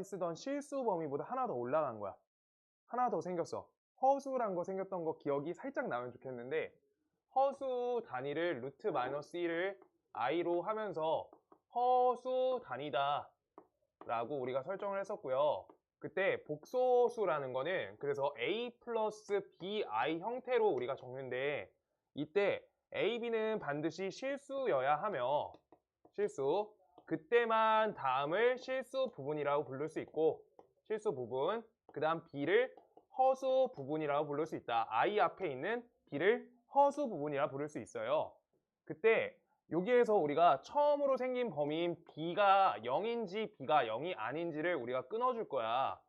쓰던 실수 범위보다 하나 더 올라간 거야. 하나 더 생겼어. 허수란 거 생겼던 거 기억이 살짝 나면 좋겠는데, 허수 단위를 루트 마이너스 1을 i로 하면서 허수 단위다 라고 우리가 설정을 했었고요. 그때 복소수라는 거는 그래서 a 플러스 bi 형태로 우리가 적는데, 이때 a, b는 반드시 실수여야 하며, 실수, 그때만 다음을 실수 부분이라고 부를 수 있고, 실수 부분, 그 다음 b를 허수 부분이라고 부를 수 있다. i 앞에 있는 b를 허수 부분이라 부를 수 있어요. 그때 여기에서 우리가 처음으로 생긴 범위인 b가 0인지 b가 0이 아닌지를 우리가 끊어줄 거야.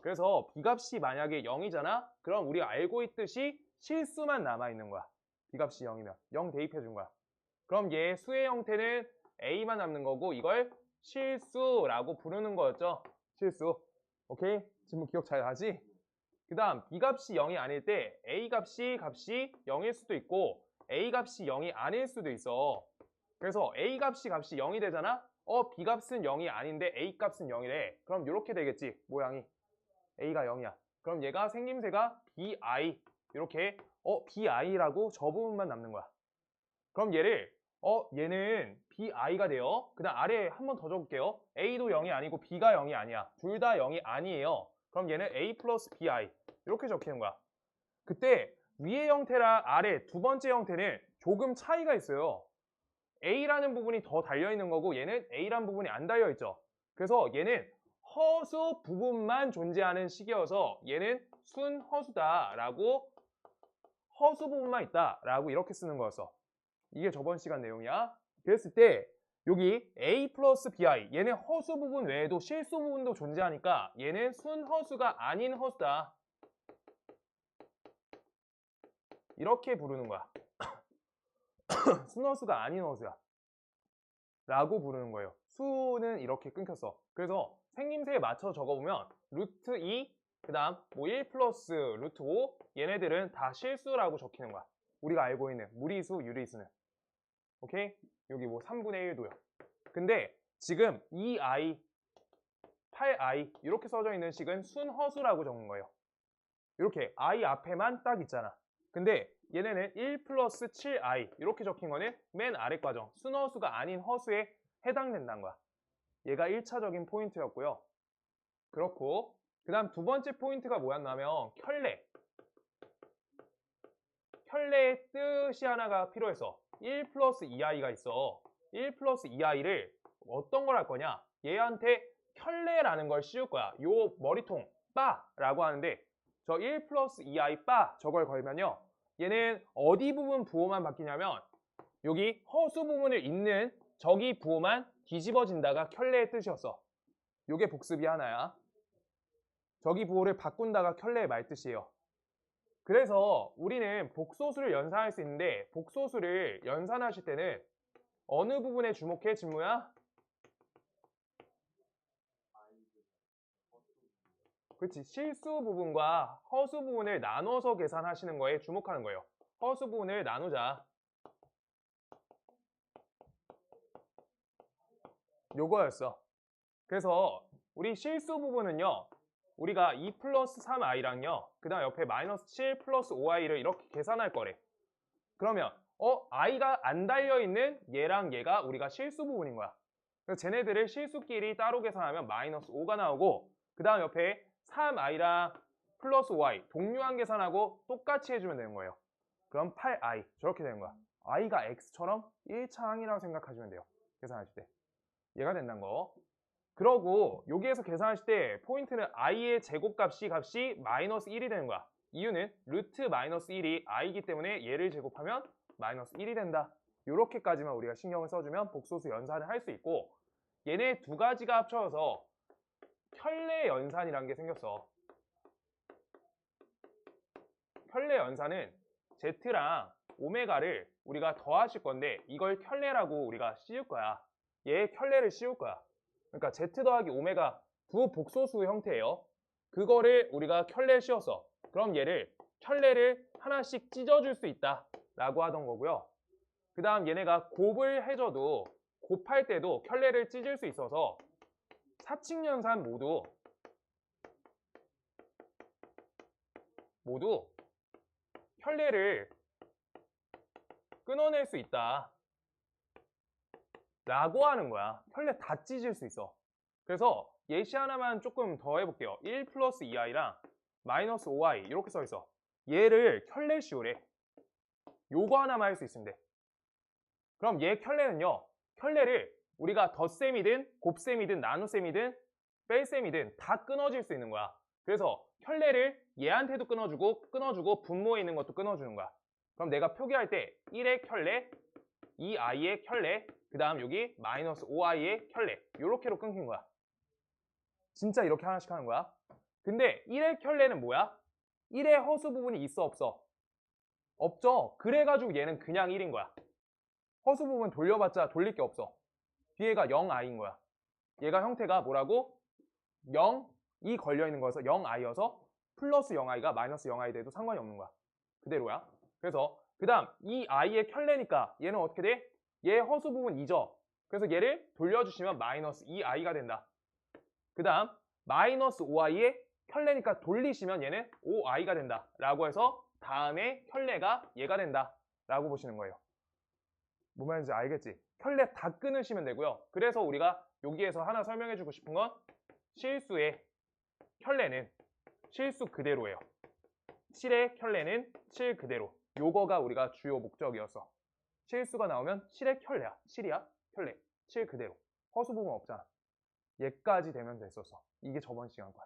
그래서 b값이 만약에 0이잖아? 그럼 우리가 알고 있듯이 실수만 남아있는 거야. b값이 0이면 0 대입해 준 거야. 그럼 얘 수의 형태는 a만 남는 거고, 이걸 실수라고 부르는 거였죠. 실수. 오케이? 지금 기억 잘 나지? 그 다음 b값이 0이 아닐 때 a 값이 0일 수도 있고 a 값이 0이 아닐 수도 있어. 그래서 a 값이 0이 되잖아? b 값은 0이 아닌데 a 값은 0이래. 그럼 이렇게 되겠지, 모양이. a가 0이야. 그럼 얘가 생김새가 bi, 이렇게 bi라고 저 부분만 남는 거야. 그럼 얘를 얘는 bi가 돼요. 그 다음 아래에 한 번 더 적을게요. a도 0이 아니고 b가 0이 아니야. 둘 다 0이 아니에요. 그럼 얘는 a 플러스 bi, 이렇게 적히는 거야. 그때 위의 형태랑 아래 두 번째 형태는 조금 차이가 있어요. a라는 부분이 더 달려있는 거고, 얘는 a라는 부분이 안 달려있죠. 그래서 얘는 허수 부분만 존재하는 식이어서 얘는 순허수다 라고, 허수 부분만 있다 라고 이렇게 쓰는 거였어. 이게 저번 시간 내용이야. 그랬을 때 여기 a 플러스 bi, 얘는 허수 부분 외에도 실수 부분도 존재하니까 얘는 순허수가 아닌 허수다, 이렇게 부르는 거야. 순허수가 아닌 허수야 라고 부르는 거예요. 수는 이렇게 끊겼어. 그래서 생김새에 맞춰 적어보면 루트 2, 그 다음 뭐 1 플러스 루트 5, 얘네들은 다 실수라고 적히는 거야. 우리가 알고 있는 무리수, 유리수는. 오케이? 여기 뭐 3분의 1도요. 근데 지금 2i, 8i 이렇게 써져 있는 식은 순허수라고 적은 거예요. 이렇게 i 앞에만 딱 있잖아. 근데 얘네는 1 플러스 7i 이렇게 적힌 거는 맨 아래 과정, 순허수가 아닌 허수에 해당된다는 거야. 얘가 1차적인 포인트였고요. 그렇고, 그 다음 두 번째 포인트가 뭐였냐면 켤레의 뜻이 하나가 필요해서 1 플러스 2i가 있어. 1 플러스 2i를 어떤 걸 할 거냐, 얘한테 켤레라는 걸 씌울 거야. 요 머리통 빠라고 하는데, 저 1 플러스 2i 빠 저걸 걸면요, 얘는 어디 부분 부호만 바뀌냐면 여기 허수 부분을 잇는 저기 부호만 뒤집어진다가 켤레의 뜻이었어. 요게 복습이 하나야. 저기 부호를 바꾼다가 켤레의 말뜻이에요. 그래서 우리는 복소수를 연산할 수 있는데, 복소수를 연산하실 때는 어느 부분에 주목해, 진무야? 그렇지, 실수 부분과 허수 부분을 나눠서 계산하시는 거에 주목하는 거예요. 허수 부분을 나누자, 요거였어. 그래서 우리 실수 부분은요, 우리가 2 플러스 3i랑요, 그 다음 옆에 마이너스 7 플러스 5i를 이렇게 계산할 거래. 그러면 i가 안 달려있는 얘랑 얘가 우리가 실수 부분인 거야. 그래서 쟤네들을 실수끼리 따로 계산하면 마이너스 5가 나오고, 그 다음 옆에 3i랑 플러스 5i 동류한 계산하고 똑같이 해주면 되는 거예요. 그럼 8i 저렇게 되는 거야. i가 x처럼 1차항이라고 생각하시면 돼요, 계산하실 때. 얘가 된다는 거. 그러고 여기에서 계산하실 때 포인트는 i의 제곱값이 마이너스 1이 되는 거야. 이유는 루트 마이너스 1이 i이기 때문에 얘를 제곱하면 마이너스 1이 된다. 이렇게까지만 우리가 신경을 써주면 복소수 연산을 할 수 있고, 얘네 두 가지가 합쳐서 켤레 연산이라는 게 생겼어. 켤레 연산은 Z랑 오메가를 우리가 더하실 건데, 이걸 켤레라고 우리가 씌울 거야. 얘 켤레를 씌울 거야. 그러니까 Z 더하기 오메가 두 복소수 형태예요. 그거를 우리가 켤레 씌웠어. 그럼 얘를 켤레를 하나씩 찢어줄 수 있다 라고 하던 거고요. 그 다음 얘네가 곱을 해줘도 곱할 때도 켤레를 찢을 수 있어서 사칙연산 모두 혈례를 끊어낼 수 있다 라고 하는 거야. 혈례 다 찢을 수 있어. 그래서 예시 하나만 조금 더 해볼게요. 1 플러스 2i랑 마이너스 5i 이렇게 써 있어. 얘를 혈례시우래. 요거 하나만 할 수 있으면 돼. 그럼 얘 혈례는요, 혈례를 우리가 덧셈이든 곱셈이든 나눗셈이든 뺄셈이든 다 끊어질 수 있는 거야. 그래서 혈례를 얘한테도 끊어주고 분모에 있는 것도 끊어주는 거야. 그럼 내가 표기할 때 1의 혈례, 2i의 혈례, 그 다음 여기 마이너스 5i의 혈례 요렇게로 끊긴 거야. 진짜 이렇게 하나씩 하는 거야. 근데 1의 혈례는 뭐야? 1의 허수 부분이 있어 없어? 없죠. 그래가지고 얘는 그냥 1인 거야. 허수 부분 돌려봤자 돌릴 게 없어. 뒤에가 0i인 거야. 얘가 형태가 뭐라고? 0이 걸려있는 거여서 0i여서 플러스 0i가 마이너스 0i 돼도 상관이 없는 거야. 그대로야. 그래서 그 다음 이 i의 혈례니까 얘는 어떻게 돼? 얘 허수 부분 2죠. 그래서 얘를 돌려주시면 마이너스 2i가 된다. 그 다음 마이너스 5i의 혈례니까 돌리시면 얘는 5i가 된다 라고 해서 다음에 혈례가 얘가 된다 라고 보시는 거예요. 뭔 말인지 알겠지? 혈례 다 끊으시면 되고요. 그래서 우리가 여기에서 하나 설명해 주고 싶은 건 실수의 혈례는 실수 그대로예요. 7의 혈례는 7 그대로. 요거가 우리가 주요 목적이었어. 실수가 나오면 7의 혈례야. 7이야? 혈례. 7 그대로. 허수 부분 없잖아. 얘까지 되면 됐었어. 이게 저번 시간 거야.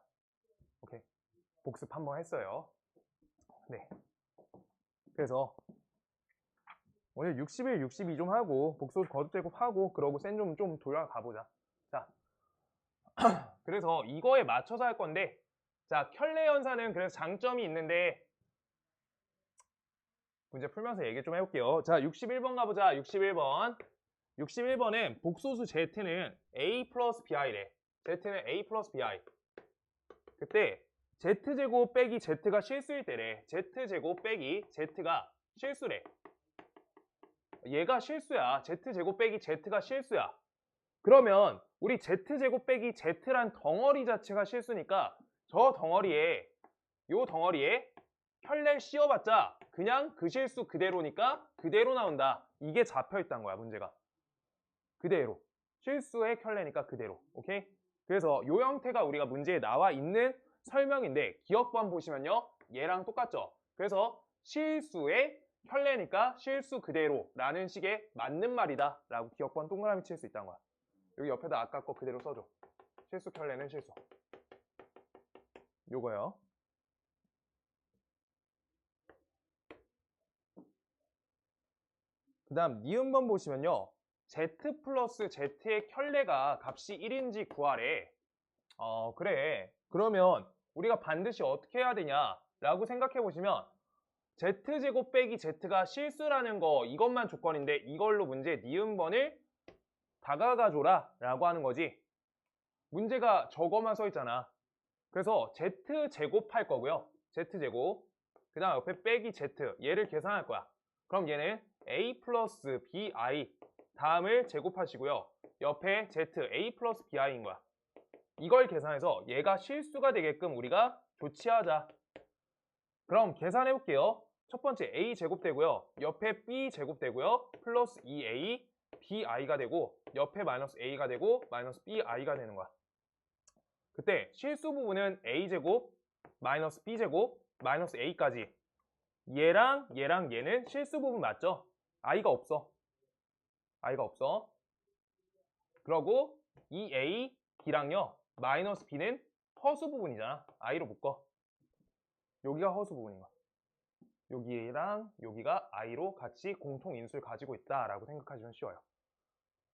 오케이. 복습 한번 했어요. 네. 그래서 오늘 61, 62 좀 하고 복수 거듭제곱 하고 그러고 센 좀 돌아가 보자. 자, 그래서 이거에 맞춰서 할 건데, 자, 혈례 연산은 그래서 장점이 있는데 문제 풀면서 얘기 좀 해볼게요. 자, 61번 가보자. 61번. 61번은 복소수 z는 a 플러스 bi래. z는 a 플러스 bi. 그때 z제곱 빼기 z가 실수일 때래. z제곱 빼기 z가 실수래. 얘가 실수야. z제곱 빼기 z가 실수야. 그러면 우리 z제곱 빼기 z란 덩어리 자체가 실수니까 저 덩어리에, 요 덩어리에 혈례 씌워봤자 그냥 그 실수 그대로니까 그대로 나온다. 이게 잡혀있다는 거야, 문제가. 그대로. 실수의 혈례니까 그대로. 오케이? 그래서 요 형태가 우리가 문제에 나와 있는 설명인데 기억번 보시면요, 얘랑 똑같죠? 그래서 실수의 혈례니까 실수 그대로 라는 식의 맞는 말이다 라고 기억번 동그라미 칠 수 있다는 거야. 여기 옆에다 아까 거 그대로 써줘. 실수 혈례는 실수. 요거요. 그 다음 니은번 보시면요, z 플러스 z의 혈례가 값이 1인지 구하래. 그래. 그러면 우리가 반드시 어떻게 해야 되냐 라고 생각해 보시면 z제곱 빼기 z가 실수라는 거, 이것만 조건인데 이걸로 문제 니은번을 다가가줘라 라고 하는 거지. 문제가 저거만 써 있잖아. 그래서 z제곱 할 거고요. z제곱. 그 다음 옆에 빼기 z. 얘를 계산할 거야. 그럼 얘는 a 플러스 bi 다음을 제곱하시고요. 옆에 z a 플러스 bi인 거야. 이걸 계산해서 얘가 실수가 되게끔 우리가 조치하자. 그럼 계산해 볼게요. 첫 번째 a 제곱되고요. 옆에 b 제곱되고요. 플러스 2a bi가 되고 옆에 마이너스 a가 되고 마이너스 bi가 되는 거야. 그때 실수 부분은 a 제곱 마이너스 b 제곱 마이너스 a까지. 얘랑 얘는 실수 부분 맞죠? i가 없어. i가 없어. 그러고 2a b랑요 마이너스 b는 허수 부분이잖아. i로 묶어. 여기가 허수 부분인 거야. 여기랑 여기가 i로 같이 공통 인수를 가지고 있다라고 생각하시면 쉬워요.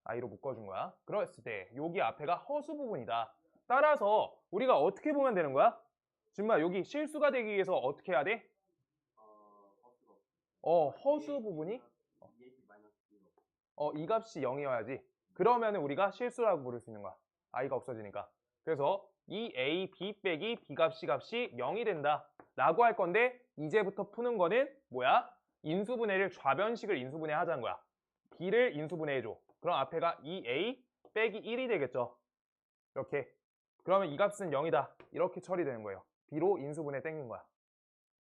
i로 묶어준 거야. 그랬을 때 여기 앞에가 허수 부분이다. 따라서 우리가 어떻게 보면 되는 거야? 정말 여기 실수가 되기 위해서 어떻게 해야 돼? 허수 부분이 이 값이 0이어야지. 그러면 우리가 실수라고 부를 수 있는 거야. i가 없어지니까. 그래서 이 a, b 빼기 b 값이 0이 된다 라고 할 건데, 이제부터 푸는 거는 뭐야? 인수분해를 좌변식을 인수분해 하자는 거야. b를 인수분해 해줘. 그럼 앞에가 2a 빼기 1이 되겠죠. 이렇게 그러면 이 값은 0이다. 이렇게 처리되는 거예요. b로 인수분해 땡긴 거야.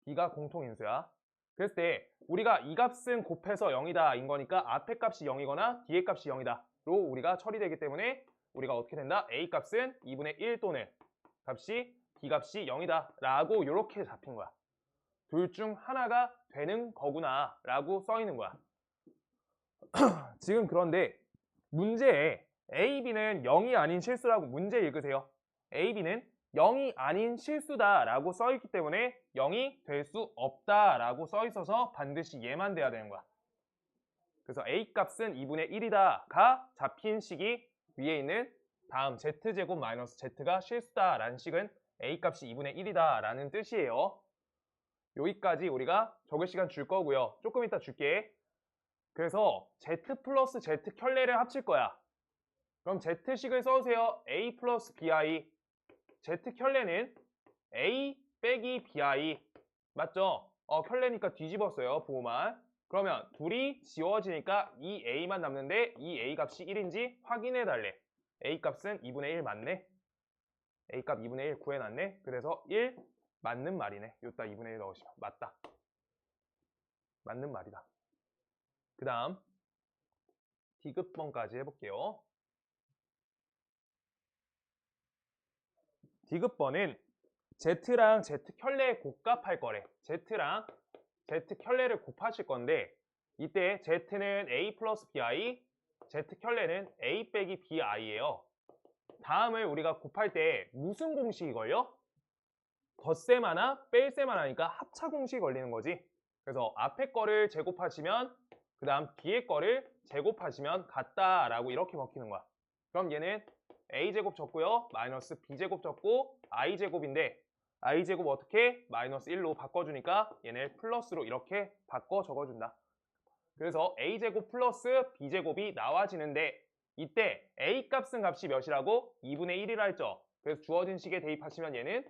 b가 공통인수야. 그랬을 때 우리가 이 값은 곱해서 0이다 인 거니까 앞에 값이 0이거나 뒤에 값이 0이다 로 우리가 처리되기 때문에 우리가 어떻게 된다? a 값은 2분의 1 또는 값이 b 값이 0이다 라고 이렇게 잡힌 거야. 둘 중 하나가 되는 거구나 라고 써 있는 거야. 지금 그런데 문제에 a, b는 0이 아닌 실수라고 문제 읽으세요. a, b는 0이 아닌 실수다 라고 써 있기 때문에 0이 될 수 없다 라고 써 있어서 반드시 얘만 돼야 되는 거야. 그래서 a 값은 2분의 1이다 가 잡힌 식이 위에 있는 다음 z제곱 마이너스 z가 실수다 라는 식은 a 값이 2분의 1이다 라는 뜻이에요. 여기까지 우리가 적을 시간 줄 거고요. 조금 이따 줄게. 그래서 z 플러스 z 켤레를 합칠 거야. 그럼 z식을 써주세요. a 플러스 bi. z 켤레는 a 빼기 bi. 맞죠? 켤레니까 뒤집었어요. 보호만. 그러면 둘이 지워지니까 이 a만 남는데 이 a 값이 1인지 확인해 달래. a 값은 2분의 1 맞네. a 값 2분의 1 구해놨네. 그래서 1 맞는 말이네. 여기다 2분의 1 넣으시면 맞다. 맞는 말이다. 그 다음 디귿번까지 해볼게요. 디귿번은 z랑 z 켤레 곱값할 거래. z랑 z 켤레를 곱하실 건데 이때 z는 a 플러스 bi, z 켤레는 a 빼기 bi예요. 다음을 우리가 곱할 때 무슨 공식이 걸려? 덧셈 하나, 뺄셈 하나니까 합차 공식이 걸리는 거지. 그래서 앞에 거를 제곱하시면 그 다음 뒤에 거를 제곱하시면 같다라고 이렇게 먹히는 거야. 그럼 얘는 a제곱 적고요. 마이너스 b제곱 적고 i제곱인데 i제곱 어떻게? 마이너스 1로 바꿔주니까 얘는 플러스로 이렇게 바꿔 적어준다. 그래서 a제곱 플러스 b제곱이 나와지는데 이때 a 값은 값이 몇이라고? 2분의 1이라 했죠. 그래서 주어진 식에 대입하시면 얘는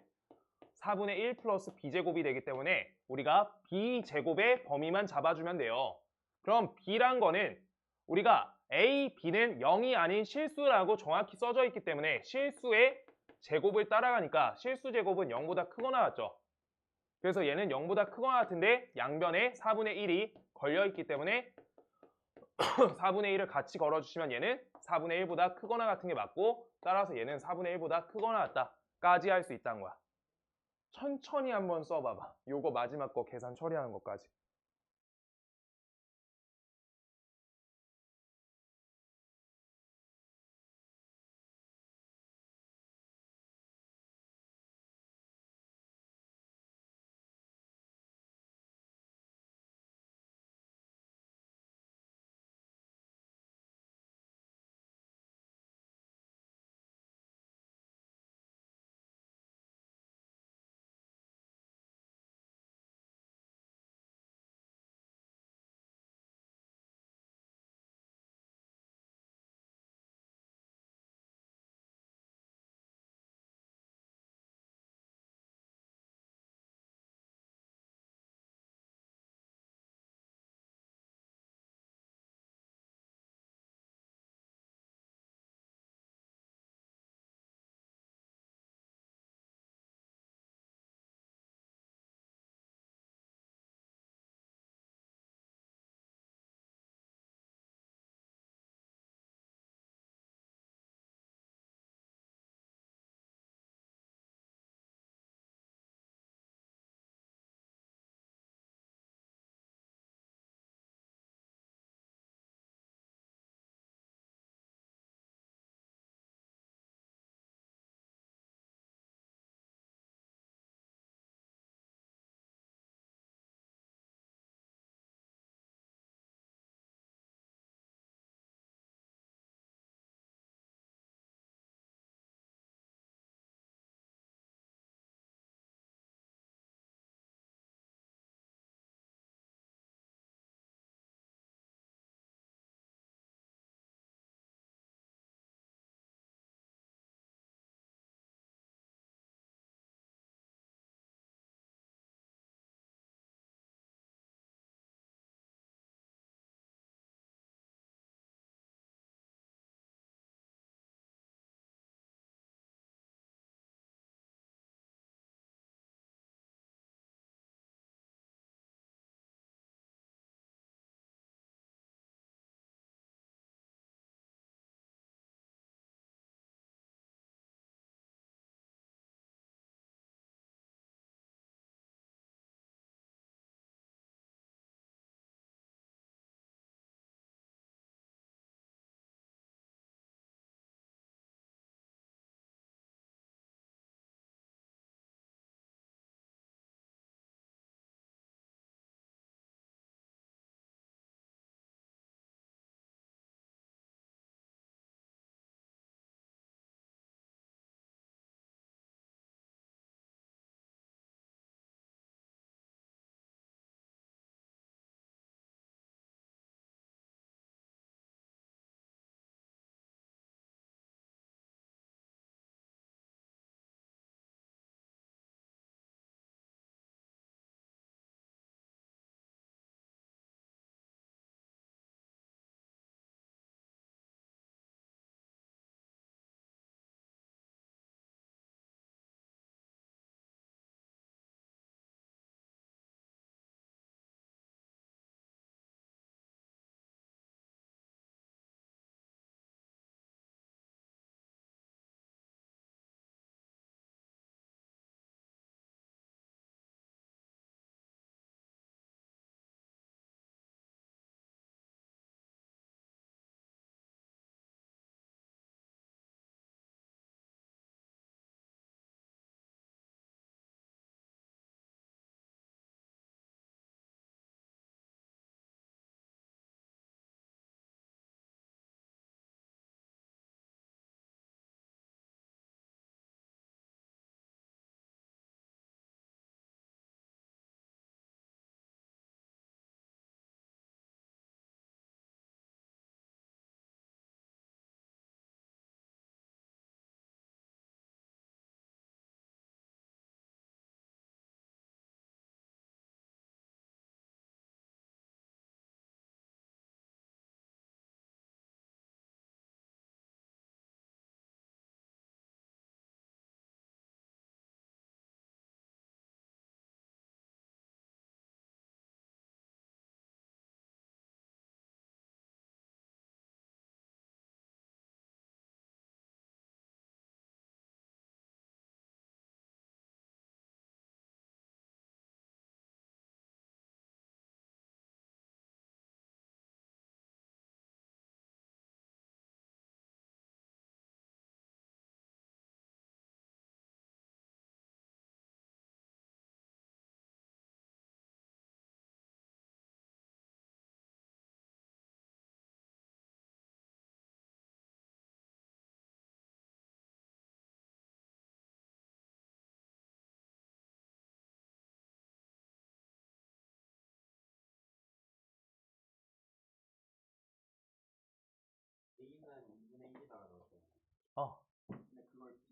4분의 1 플러스 b제곱이 되기 때문에 우리가 b제곱의 범위만 잡아주면 돼요. 그럼 b란 거는 우리가 a, b는 0이 아닌 실수라고 정확히 써져 있기 때문에 실수의 제곱을 따라가니까 실수 제곱은 0보다 크거나 같죠. 그래서 얘는 0보다 크거나 같은데 양변에 4분의 1이 걸려있기 때문에 4분의 1을 같이 걸어주시면 얘는 4분의 1보다 크거나 같은 게 맞고 따라서 얘는 4분의 1보다 크거나 같다까지 할 수 있다는 거야. 천천히 한번 써봐봐. 요거 마지막 거 계산 처리하는 것까지.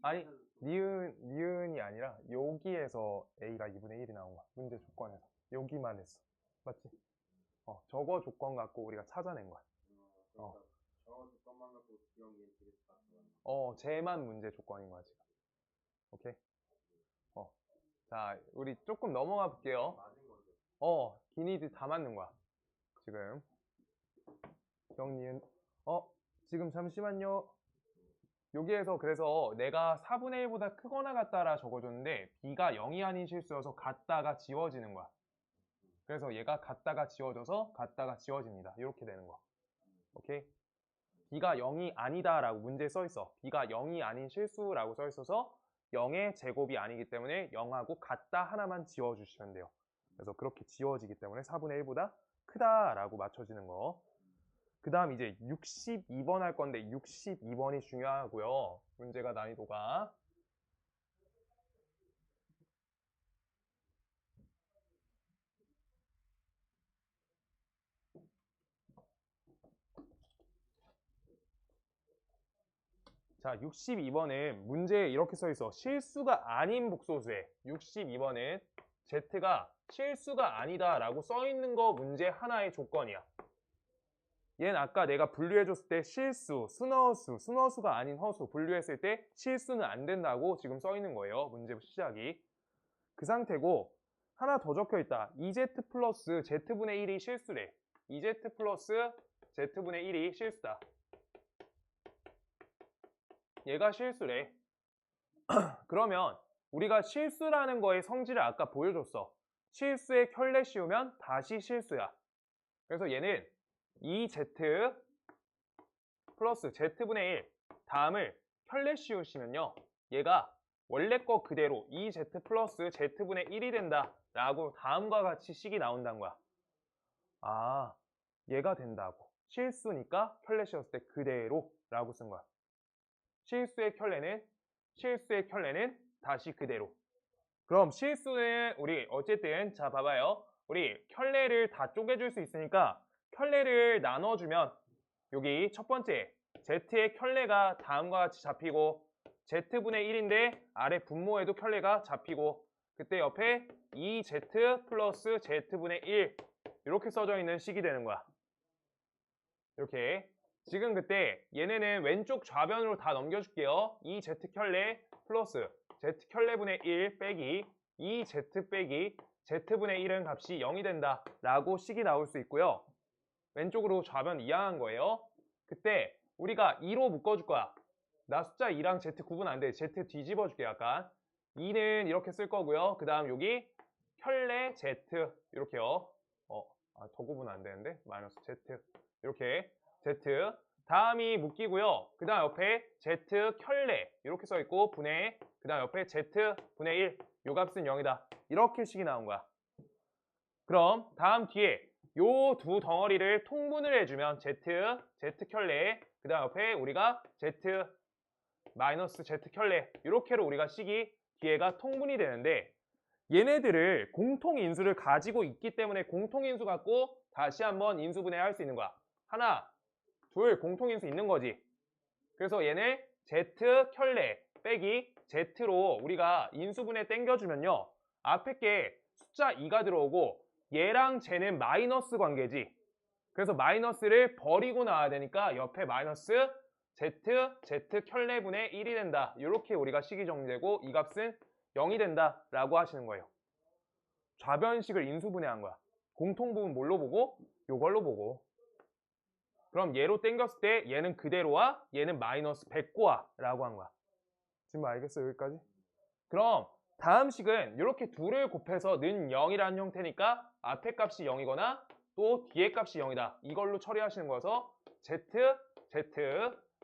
아니, 니은이 아니라 여기에서 A가 2분의 1이 나온 거야. 문제 조건에서. 여기만 했어. 맞지? 저거 조건 갖고 우리가 찾아낸 거야. 어, 저 조건만 갖고 기억이 되게 다 쟤만 문제 조건인 거야, 지금. 오케이? 자, 우리 조금 넘어가 볼게요. 맞은 거죠. 기니드 다 맞는 거야. 지금. 기억니은, 지금 잠시만요. 여기에서 그래서 내가 4분의 1보다 크거나 같다라 적어줬는데 b가 0이 아닌 실수여서 같다가 지워지는 거야. 그래서 얘가 같다가 지워져서 같다가 지워집니다. 이렇게 되는 거. 오케이? b가 0이 아니다 라고 문제에 써있어. b가 0이 아닌 실수라고 써있어서 0의 제곱이 아니기 때문에 0하고 같다 하나만 지워주시면 돼요. 그래서 그렇게 지워지기 때문에 4분의 1보다 크다라고 맞춰지는 거. 그 다음 이제 62번 할 건데 62번이 중요하고요. 문제가 난이도가. 자, 62번은 문제에 이렇게 써 있어. 실수가 아닌 복소수에 62번은 Z가 실수가 아니다 라고 써 있는 거 문제 하나의 조건이야. 얘는 아까 내가 분류해줬을 때 실수, 순허수가 아닌 허수 분류했을 때 실수는 안 된다고 지금 써 있는 거예요. 문제 시작이. 그 상태고 하나 더 적혀 있다. 2Z 플러스 Z분의 1이 실수래. 2Z 플러스 Z분의 1이 실수다. 얘가 실수래. 그러면 우리가 실수라는 거의 성질을 아까 보여줬어. 실수에 켤레 씌우면 다시 실수야. 그래서 얘는 2Z 플러스 Z분의 1 다음을 켤레 씌우시면요. 얘가 원래 거 그대로 2Z 플러스 Z분의 1이 된다 라고 다음과 같이 식이 나온다는 거야. 아, 얘가 된다고. 실수니까 켤레 씌웠을 때 그대로 라고 쓴 거야. 실수의 켤레는 다시 그대로. 그럼 실수는 우리 어쨌든 자 봐봐요. 우리 켤레를 다 쪼개줄 수 있으니까 켤레를 나눠주면 여기 첫 번째 Z의 켤레가 다음과 같이 잡히고 Z분의 1인데 아래 분모에도 켤레가 잡히고 그때 옆에 2Z 플러스 Z분의 1 이렇게 써져 있는 식이 되는 거야. 이렇게. 지금 그때 얘네는 왼쪽 좌변으로 다 넘겨줄게요. 2Z 켤레 플러스 Z 켤레분의 1 빼기 2Z 빼기 Z분의 1은 값이 0이 된다 라고 식이 나올 수 있고요. 왼쪽으로 좌변 이항한 거예요. 그때 우리가 2로 묶어줄 거야. 나 숫자 2랑 Z 구분 안 돼. Z 뒤집어 줄게 약간. 2는 이렇게 쓸 거고요. 그 다음 여기 켤레 Z 이렇게요. 더 구분 안 되는데 마이너스 Z 이렇게 Z 다음이 묶이고요. 그 다음 옆에 Z 켤레 이렇게 써있고 분의 그 다음 옆에 Z 분의 1 요 값은 0이다. 이렇게 식이 나온 거야. 그럼 다음 뒤에 요 두 덩어리를 통분을 해주면 Z 켤레 그 다음 옆에 우리가 Z 마이너스 Z 켤레 이렇게로 우리가 식이 뒤에가 통분이 되는데 얘네들을 공통인수를 가지고 있기 때문에 공통인수 갖고 다시 한번 인수분해할 수 있는 거야. 하나 둘 공통인수 있는 거지. 그래서 얘네 Z 켤레 빼기 Z로 우리가 인수분해 땡겨주면요. 앞에 게 숫자 2가 들어오고 얘랑 쟤는 마이너스 관계지. 그래서 마이너스를 버리고 나와야 되니까 옆에 마이너스 Z 켤레분의 1이 된다. 이렇게 우리가 식이 정리되고 이 값은 0이 된다 라고 하시는 거예요. 좌변식을 인수분해한 거야. 공통부분 뭘로 보고? 요걸로 보고. 그럼 얘로 땡겼을 때 얘는 그대로와 얘는 마이너스 100고와 라고 한 거야. 지금 알겠어 여기까지? 그럼 다음 식은 이렇게 둘을 곱해서 는 0이라는 형태니까 앞에 값이 0이거나 또 뒤에 값이 0이다. 이걸로 처리하시는 거여서 Z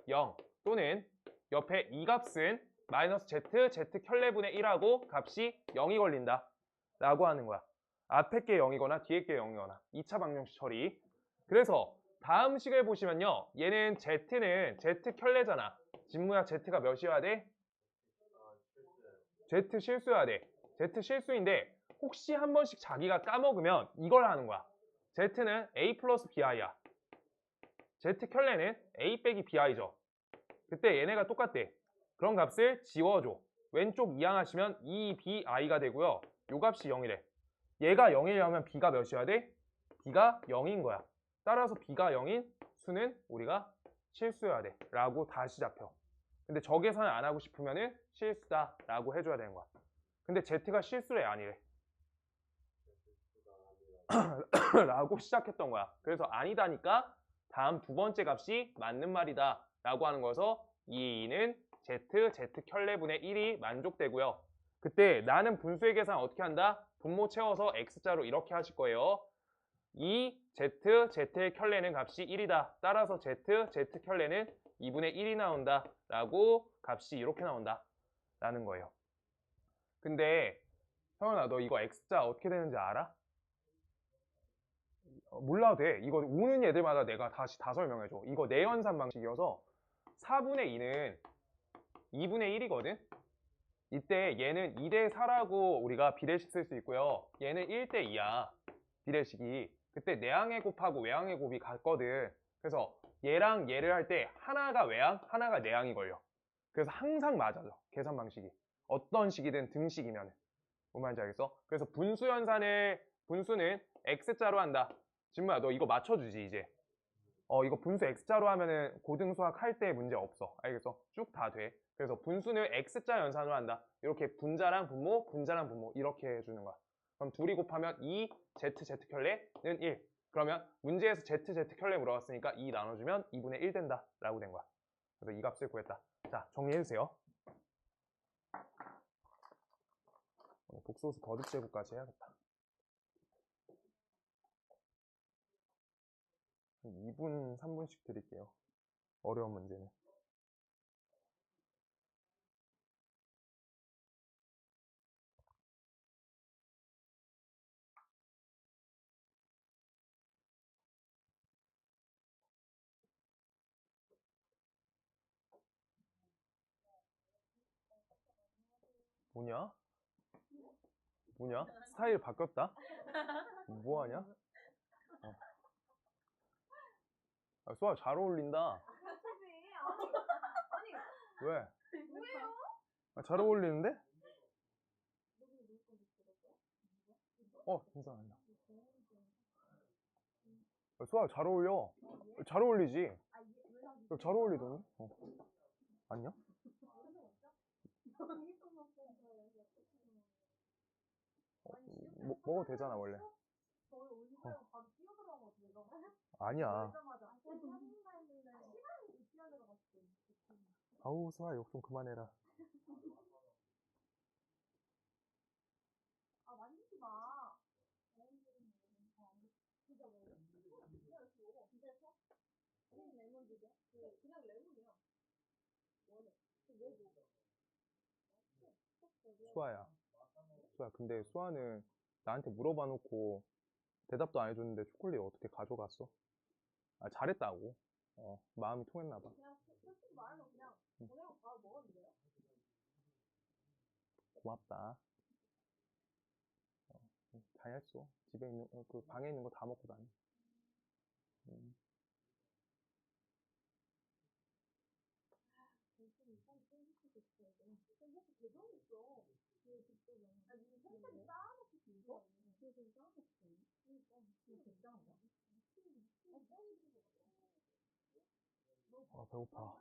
0 또는 옆에 이 값은 마이너스 Z 켤레분의 1하고 값이 0이 걸린다 라고 하는 거야. 앞에 게 0이거나 뒤에 게 0이거나 2차 방정식 처리. 그래서 다음 식을 보시면요. 얘는 Z는 Z 켤레잖아. 진무야 Z가 몇이어야 돼? Z 실수여야 돼. Z 실수인데 혹시 한 번씩 자기가 까먹으면 이걸 하는 거야. Z는 A 플러스 BI야. Z 켤레는 A 빼기 BI죠. 그때 얘네가 똑같대. 그런 값을 지워줘. 왼쪽 이항하시면 2bi가 되고요. 요 값이 0이래. 얘가 0이려면 b가 몇이어야 돼? b가 0인 거야. 따라서 b가 0인 수는 우리가 실수여야 돼 라고 다시 잡혀. 근데 저 계산을 안 하고 싶으면은 실수다 라고 해줘야 되는 거야. 근데 z가 실수래 아니래 라고 시작했던 거야. 그래서 아니다니까 다음 두 번째 값이 맞는 말이다 라고 하는 거여서 이 2는 z 켤레분의 1이 만족되고요. 그때 나는 분수의 계산 어떻게 한다? 분모 채워서 x자로 이렇게 하실 거예요. 이 z의 켤레는 값이 1이다. 따라서 z 켤레는 2분의 1이 나온다 라고 값이 이렇게 나온다 라는 거예요. 근데 성현아 너 이거 x자 어떻게 되는지 알아? 몰라도 돼. 이거 오는 애들마다 내가 다시 다 설명해줘. 이거 내연산 방식이어서 4분의 2는 2분의 1이거든? 이때 얘는 2대 4라고 우리가 비례식 쓸 수 있고요. 얘는 1대 2야. 비례식이. 그때 내항의 곱하고 외항의 곱이 같거든. 그래서 얘랑 얘를 할 때 하나가 외항, 하나가 내항이 걸려. 그래서 항상 맞아요. 계산 방식이. 어떤 식이든 등식이면. 뭔 말인지 알겠어? 그래서 분수는 x자로 한다. 진무야, 너 이거 맞춰주지, 이제. 이거 분수 x자로 하면은 고등수학 할 때 문제 없어. 알겠어? 쭉 다 돼. 그래서 분수는 x자 연산으로 한다. 이렇게 분자랑 분모 이렇게 해주는 거야. 그럼 둘이 곱하면 2 z 켤레는 1. 그러면 문제에서 z 켤레 물어봤으니까 2 나눠주면 2분의 1 된다 라고 된 거야. 그래서 이 값을 구했다. 자, 정리해주세요. 복소수 거듭 제곱까지 해야겠다. 한 2분, 3분씩 드릴게요. 어려운 문제는. 뭐냐? 뭐냐? 스타일 바뀌었다? 뭐하냐? 수아 잘 어울린다. 왜? 잘 어울리는데? 괜찮아. 수아 잘 어울려. 잘 어울리지? 잘 어울리더니? 아니야? 먹어도 되잖아 원래. 아니야. 아우 수아 욕 좀 그만해라. 수아야. 수아 근데 수아는 나한테 물어봐 놓고 대답도 안 해줬는데 초콜릿 어떻게 가져갔어? 잘했다고. 마음이 통했나 봐. 응. 고맙다. 잘했어. 집에 있는 그 방에 있는 거 다 먹고 다니. 음. 배고파.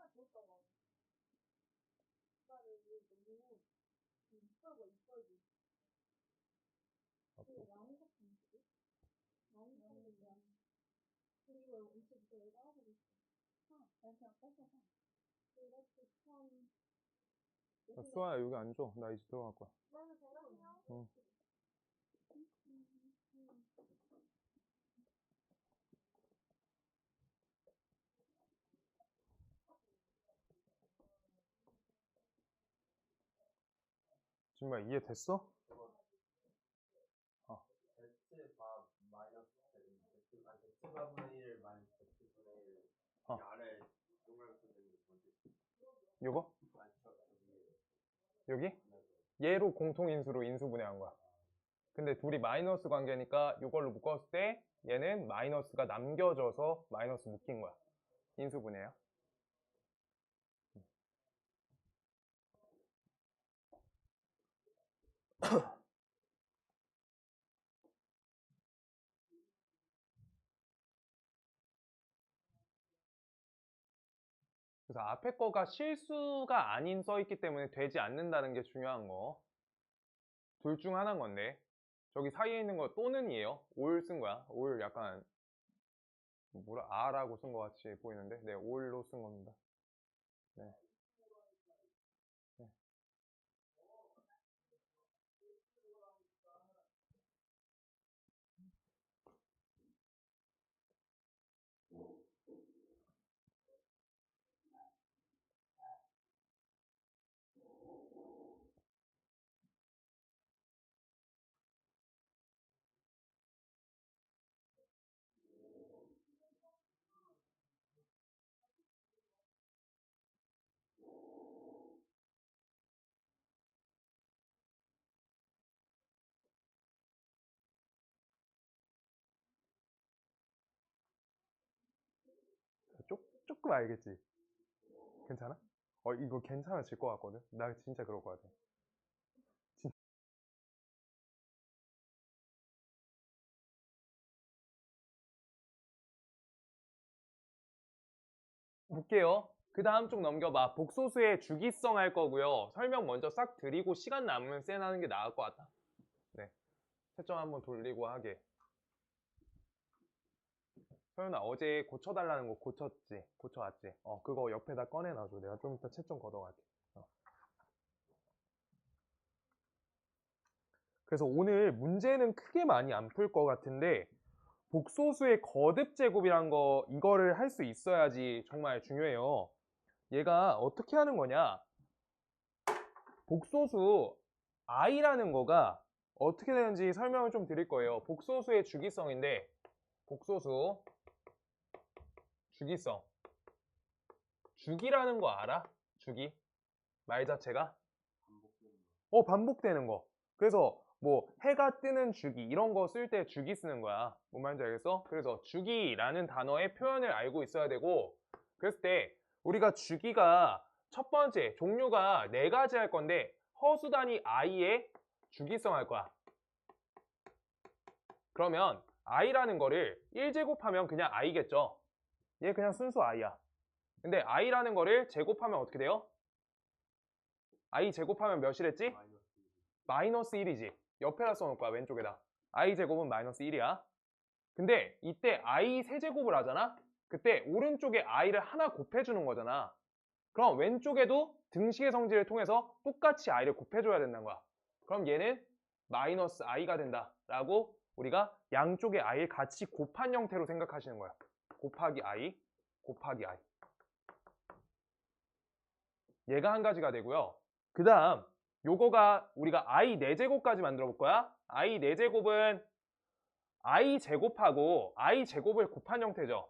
수아야 여기 앉아. 나 이제 들어갈 거야. 응. 정말 이해됐어? X밥 마이너스 X밥분의 1 마이너스 X분의 1 아래 동그라미 되는 게 뭔지 요거? 여기? 얘로 공통인수로 인수분해한 거야. 근데 둘이 마이너스 관계니까 이걸로 묶었을 때 얘는 마이너스가 남겨져서 마이너스 묶인 거야. 인수분해야. 그래서 앞에 거가 실수가 아닌 써있기 때문에 되지 않는다는 게 중요한 거. 둘 중 하나인 건데 저기 사이에 있는 거 또는이에요. 올 쓴 거야. 올 약간 뭐라 아라고 쓴 거 같이 보이는데 네, 올로 쓴 겁니다. 네. 네. 조금 알겠지? 괜찮아? 이거 괜찮아질 것 같거든? 나 진짜 그럴 것 같아. 볼게요. 그 다음 쪽 넘겨봐. 복소수의 주기성 할 거고요. 설명 먼저 싹 드리고 시간 남으면 쌩 하는 게 나을 것 같다. 네. 채점 한번 돌리고 하게. 서윤아, 어제 고쳐달라는 거 고쳤지? 고쳐왔지? 그거 옆에다 꺼내놔줘. 내가 좀 이따 채점 걷어갈게. 그래서 오늘 문제는 크게 많이 안 풀 것 같은데, 복소수의 거듭 제곱이란 거, 이거를 할 수 있어야지 정말 중요해요. 얘가 어떻게 하는 거냐? 복소수 i라는 거가 어떻게 되는지 설명을 좀 드릴 거예요. 복소수의 주기성인데, 복소수 주기성. 주기라는 거 알아? 주기? 말 자체가? 반복되는 거. 그래서 뭐 해가 뜨는 주기 이런 거 쓸 때 주기 쓰는 거야. 뭔 말인지 알겠어? 그래서 주기라는 단어의 표현을 알고 있어야 되고, 그랬을 때 우리가 주기가 첫 번째 종류가 네 가지 할 건데 허수 단위 i의 주기성 할 거야. 그러면 i라는 거를 1제곱하면 그냥 i겠죠. 얘 그냥 순수 i야. 근데 i라는 거를 제곱하면 어떻게 돼요? i 제곱하면 몇이랬지? 마이너스 1이지. 옆에다 써놓을 거야, 왼쪽에다. i 제곱은 마이너스 1이야. 근데 이때 i 세제곱을 하잖아? 그때 오른쪽에 i를 하나 곱해주는 거잖아. 그럼 왼쪽에도 등식의 성질을 통해서 똑같이 i를 곱해줘야 된다는 거야. 그럼 얘는 마이너스 i가 된다 라고 우리가 양쪽의 i를 같이 곱한 형태로 생각하시는 거야. 곱하기 i, 곱하기 i. 얘가 한 가지가 되고요. 그 다음 요거가 우리가 i 4제곱까지 만들어 볼 거야. i 4제곱은 i 제곱하고 i 제곱을 곱한 형태죠.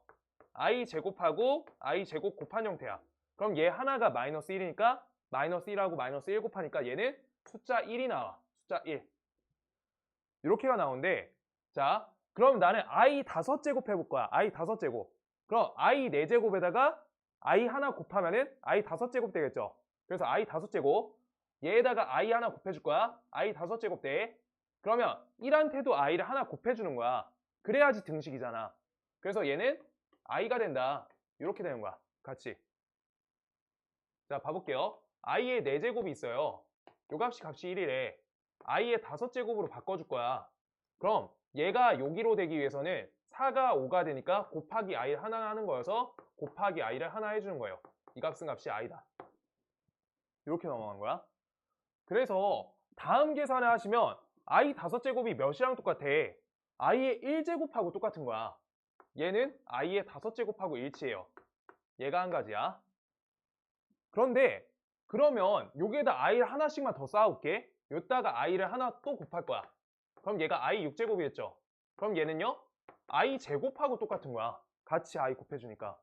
i 제곱하고 i 제곱 곱한 형태야. 그럼 얘 하나가 마이너스 1이니까 마이너스 1하고 마이너스 1 곱하니까 얘는 숫자 1이 나와. 숫자 1. 이렇게가 나오는데, 자, 그럼 나는 i 5제곱 해볼 거야. i 5제곱. 그럼 i 4제곱에다가 i 하나 곱하면은 i 5제곱 되겠죠. 그래서 i 5제곱. 얘에다가 i 하나 곱해줄 거야. i 5제곱 돼. 그러면 1한테도 i를 하나 곱해주는 거야. 그래야지 등식이잖아. 그래서 얘는 i가 된다. 이렇게 되는 거야. 같이. 자, 봐볼게요. i의 4제곱이 있어요. 요 값이 1이래. i의 5제곱으로 바꿔줄 거야. 그럼 얘가 여기로 되기 위해서는 4가 5가 되니까 곱하기 i를 하나 하는 거여서 곱하기 i를 하나 해주는 거예요. 이 값은 값이 i다. 이렇게 넘어간 거야. 그래서 다음 계산을 하시면 i 5제곱이 몇이랑 똑같아? i의 1제곱하고 똑같은 거야. 얘는 i의 5제곱하고 일치해요. 얘가 한 가지야. 그런데 그러면 여기에다 i를 하나씩만 더 쌓아올게. 여기다가 i를 하나 또 곱할 거야. 그럼 얘가 i 6제곱이겠죠. 그럼 얘는요? i 제곱하고 똑같은 거야. 같이 i 곱해주니까.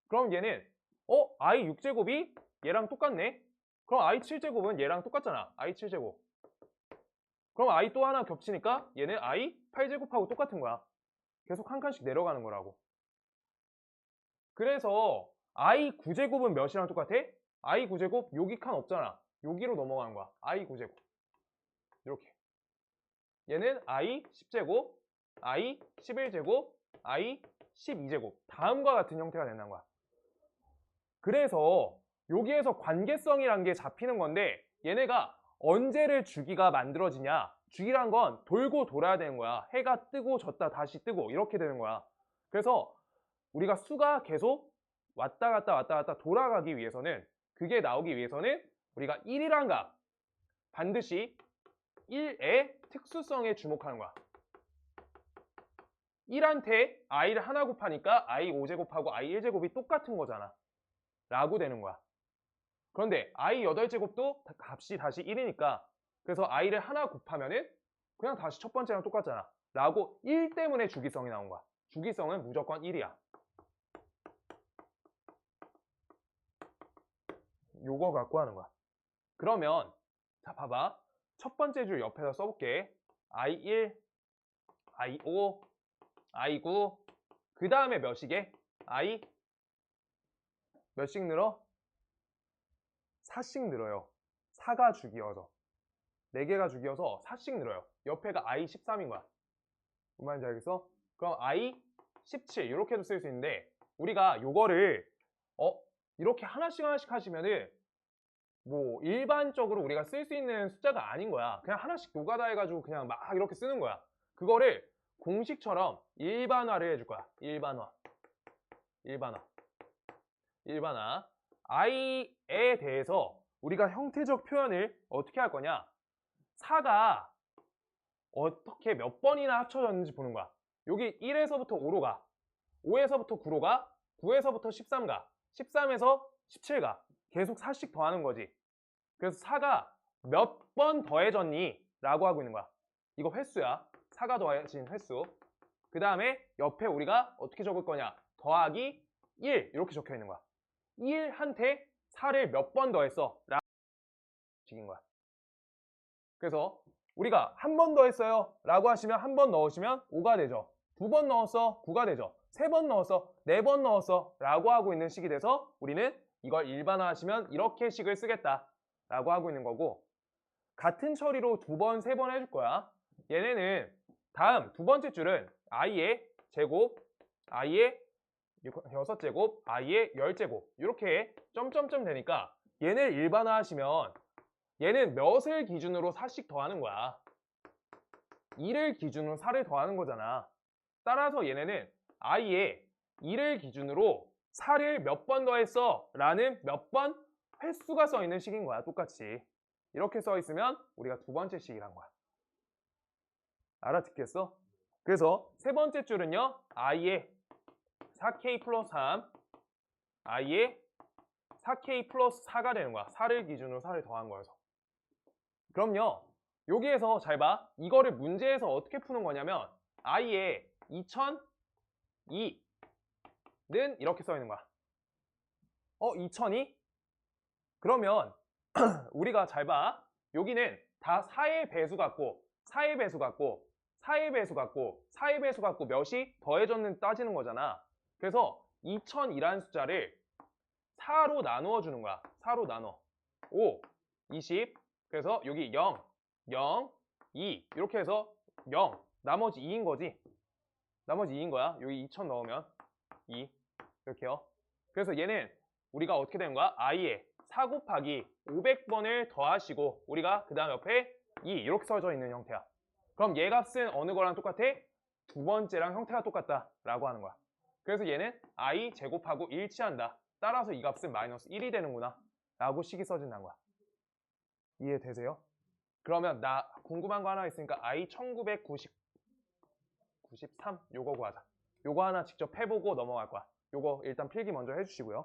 그럼 얘는 i 6제곱이 얘랑 똑같네? 그럼 i 7제곱은 얘랑 똑같잖아. i 7제곱. 그럼 i 또 하나 겹치니까 얘는 i 8제곱하고 똑같은 거야. 계속 한 칸씩 내려가는 거라고. 그래서 i 9제곱은 몇이랑 똑같아? i 9제곱 여기 칸 없잖아. 여기로 넘어가는 거야. i 9제곱. 이렇게. 얘는 i 10제곱, i 11제곱, i 12제곱. 다음과 같은 형태가 된다는 거야. 그래서 여기에서 관계성이란 게 잡히는 건데 얘네가 언제를 주기가 만들어지냐. 주기란 건 돌고 돌아야 되는 거야. 해가 뜨고 졌다 다시 뜨고 이렇게 되는 거야. 그래서 우리가 수가 계속 왔다 갔다 돌아가기 위해서는, 그게 나오기 위해서는 우리가 1이란 값 반드시 1의 특수성에 주목하는 거야. 1한테 i를 하나 곱하니까 i 5제곱하고 i 1제곱이 똑같은 거잖아 라고 되는 거야. 그런데 i 8제곱도 값이 다시 1이니까 그래서 i를 하나 곱하면은 그냥 다시 첫 번째랑 똑같잖아 라고 1 때문에 주기성이 나온 거야. 주기성은 무조건 1이야. 요거 갖고 하는 거야. 그러면 자 봐봐. 첫 번째 줄 옆에다 써볼게. i1, i5, i9 그 다음에 몇이게? i 몇씩 늘어? 4씩 늘어요. 4가 주기여서 4개가 주기여서 4씩 늘어요. 옆에가 i13인 거야. 무슨 말인지 알겠어? 그럼 i17 이렇게도 쓸 수 있는데 우리가 요거를 이렇게 하나씩 하시면은 뭐 일반적으로 우리가 쓸 수 있는 숫자가 아닌 거야. 그냥 하나씩 노가다 해가지고 그냥 막 이렇게 쓰는 거야. 그거를 공식처럼 일반화를 해줄 거야. 일반화. i에 대해서 우리가 형태적 표현을 어떻게 할 거냐. 4가 어떻게 몇 번이나 합쳐졌는지 보는 거야. 여기 1에서부터 5로 가, 5에서부터 9로 가, 9에서부터 13 가, 13에서 17 가. 계속 4씩 더하는 거지. 그래서 4가 몇 번 더해졌니? 라고 하고 있는 거야. 이거 횟수야. 4가 더해진 횟수. 그 다음에 옆에 우리가 어떻게 적을 거냐. 더하기 1 이렇게 적혀 있는 거야. 1한테 4를 몇 번 더했어? 라고 식인 거야. 그래서 우리가 한 번 더했어요 라고 하시면 한 번 넣으시면 5가 되죠. 2번 넣었어 9가 되죠. 3번 넣었어 4번 넣었어 라고 하고 있는 식이 돼서 우리는 이걸 일반화하시면 이렇게 식을 쓰겠다 라고 하고 있는 거고, 같은 처리로 2번, 3번 해줄 거야. 얘네는 다음 두 번째 줄은 i의 제곱, i의 6제곱, i의 10제곱 이렇게 점점점 되니까 얘를 일반화하시면 얘는 몇을 기준으로 4씩 더하는 거야. 2를 기준으로 4를 더하는 거잖아. 따라서 얘네는 i의 2를 기준으로 4를 몇 번 더했어? 라는 몇 번 횟수가 써 있는 식인 거야. 똑같이. 이렇게 써 있으면 우리가 두 번째 식이란 거야. 알아듣겠어? 그래서 세 번째 줄은요. i의 4k 플러스 3, i의 4k 플러스 4가 되는 거야. 4를 기준으로 4를 더한 거여서. 그럼요. 여기에서 잘 봐. 이거를 문제에서 어떻게 푸는 거냐면 i의 2002는 이렇게 써 있는 거야. 2002? 그러면 우리가 잘 봐. 여기는 다 4의 배수 같고 4의 배수 같고 4의 배수 같고 4의 배수 같고 몇이 더해졌는지 따지는 거잖아. 그래서 2002라는 숫자를 4로 나누어 주는 거야. 4로 나눠. 5, 20. 그래서 여기 0, 0, 2 이렇게 해서 0. 나머지 2인 거지. 나머지 2인 거야. 여기 2000 넣으면 2 이렇게요. 그래서 얘는 우리가 어떻게 되는 거야? i에 4 곱하기 500번을 더하시고 우리가 그 다음 옆에 2 이렇게 써져 있는 형태야. 그럼 얘 값은 어느 거랑 똑같아? 두 번째랑 형태가 똑같다 라고 하는 거야. 그래서 얘는 i 제곱하고 일치한다. 따라서 이 값은 마이너스 1이 되는구나 라고 식이 써진다는 거야. 이해되세요? 그러면 나 궁금한 거 하나 있으니까 i 1993 요거 구하자. 요거 하나 직접 해보고 넘어갈 거야. 요거 일단 필기 먼저 해주시고요.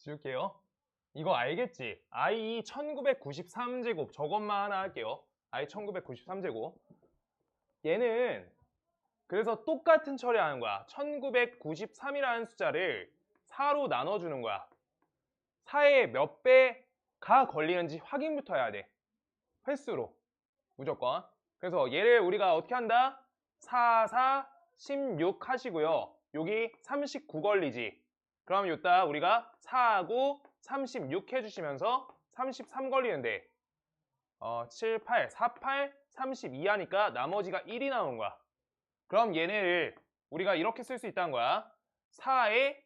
지울게요. 이거 알겠지? i 1993제곱 저것만 하나 할게요. i 1993제곱. 얘는 그래서 똑같은 처리하는 거야. 1993이라는 숫자를 4로 나눠주는 거야. 4의 몇 배가 걸리는지 확인부터 해야 돼. 횟수로 무조건. 그래서 얘를 우리가 어떻게 한다? 4, 4, 16 하시고요. 여기 39 걸리지. 그럼 이따 우리가 4하고 36 해주시면서 33 걸리는데 7, 8, 4, 8, 32 하니까 나머지가 1이 나온 거야. 그럼 얘네를 우리가 이렇게 쓸 수 있다는 거야. 4에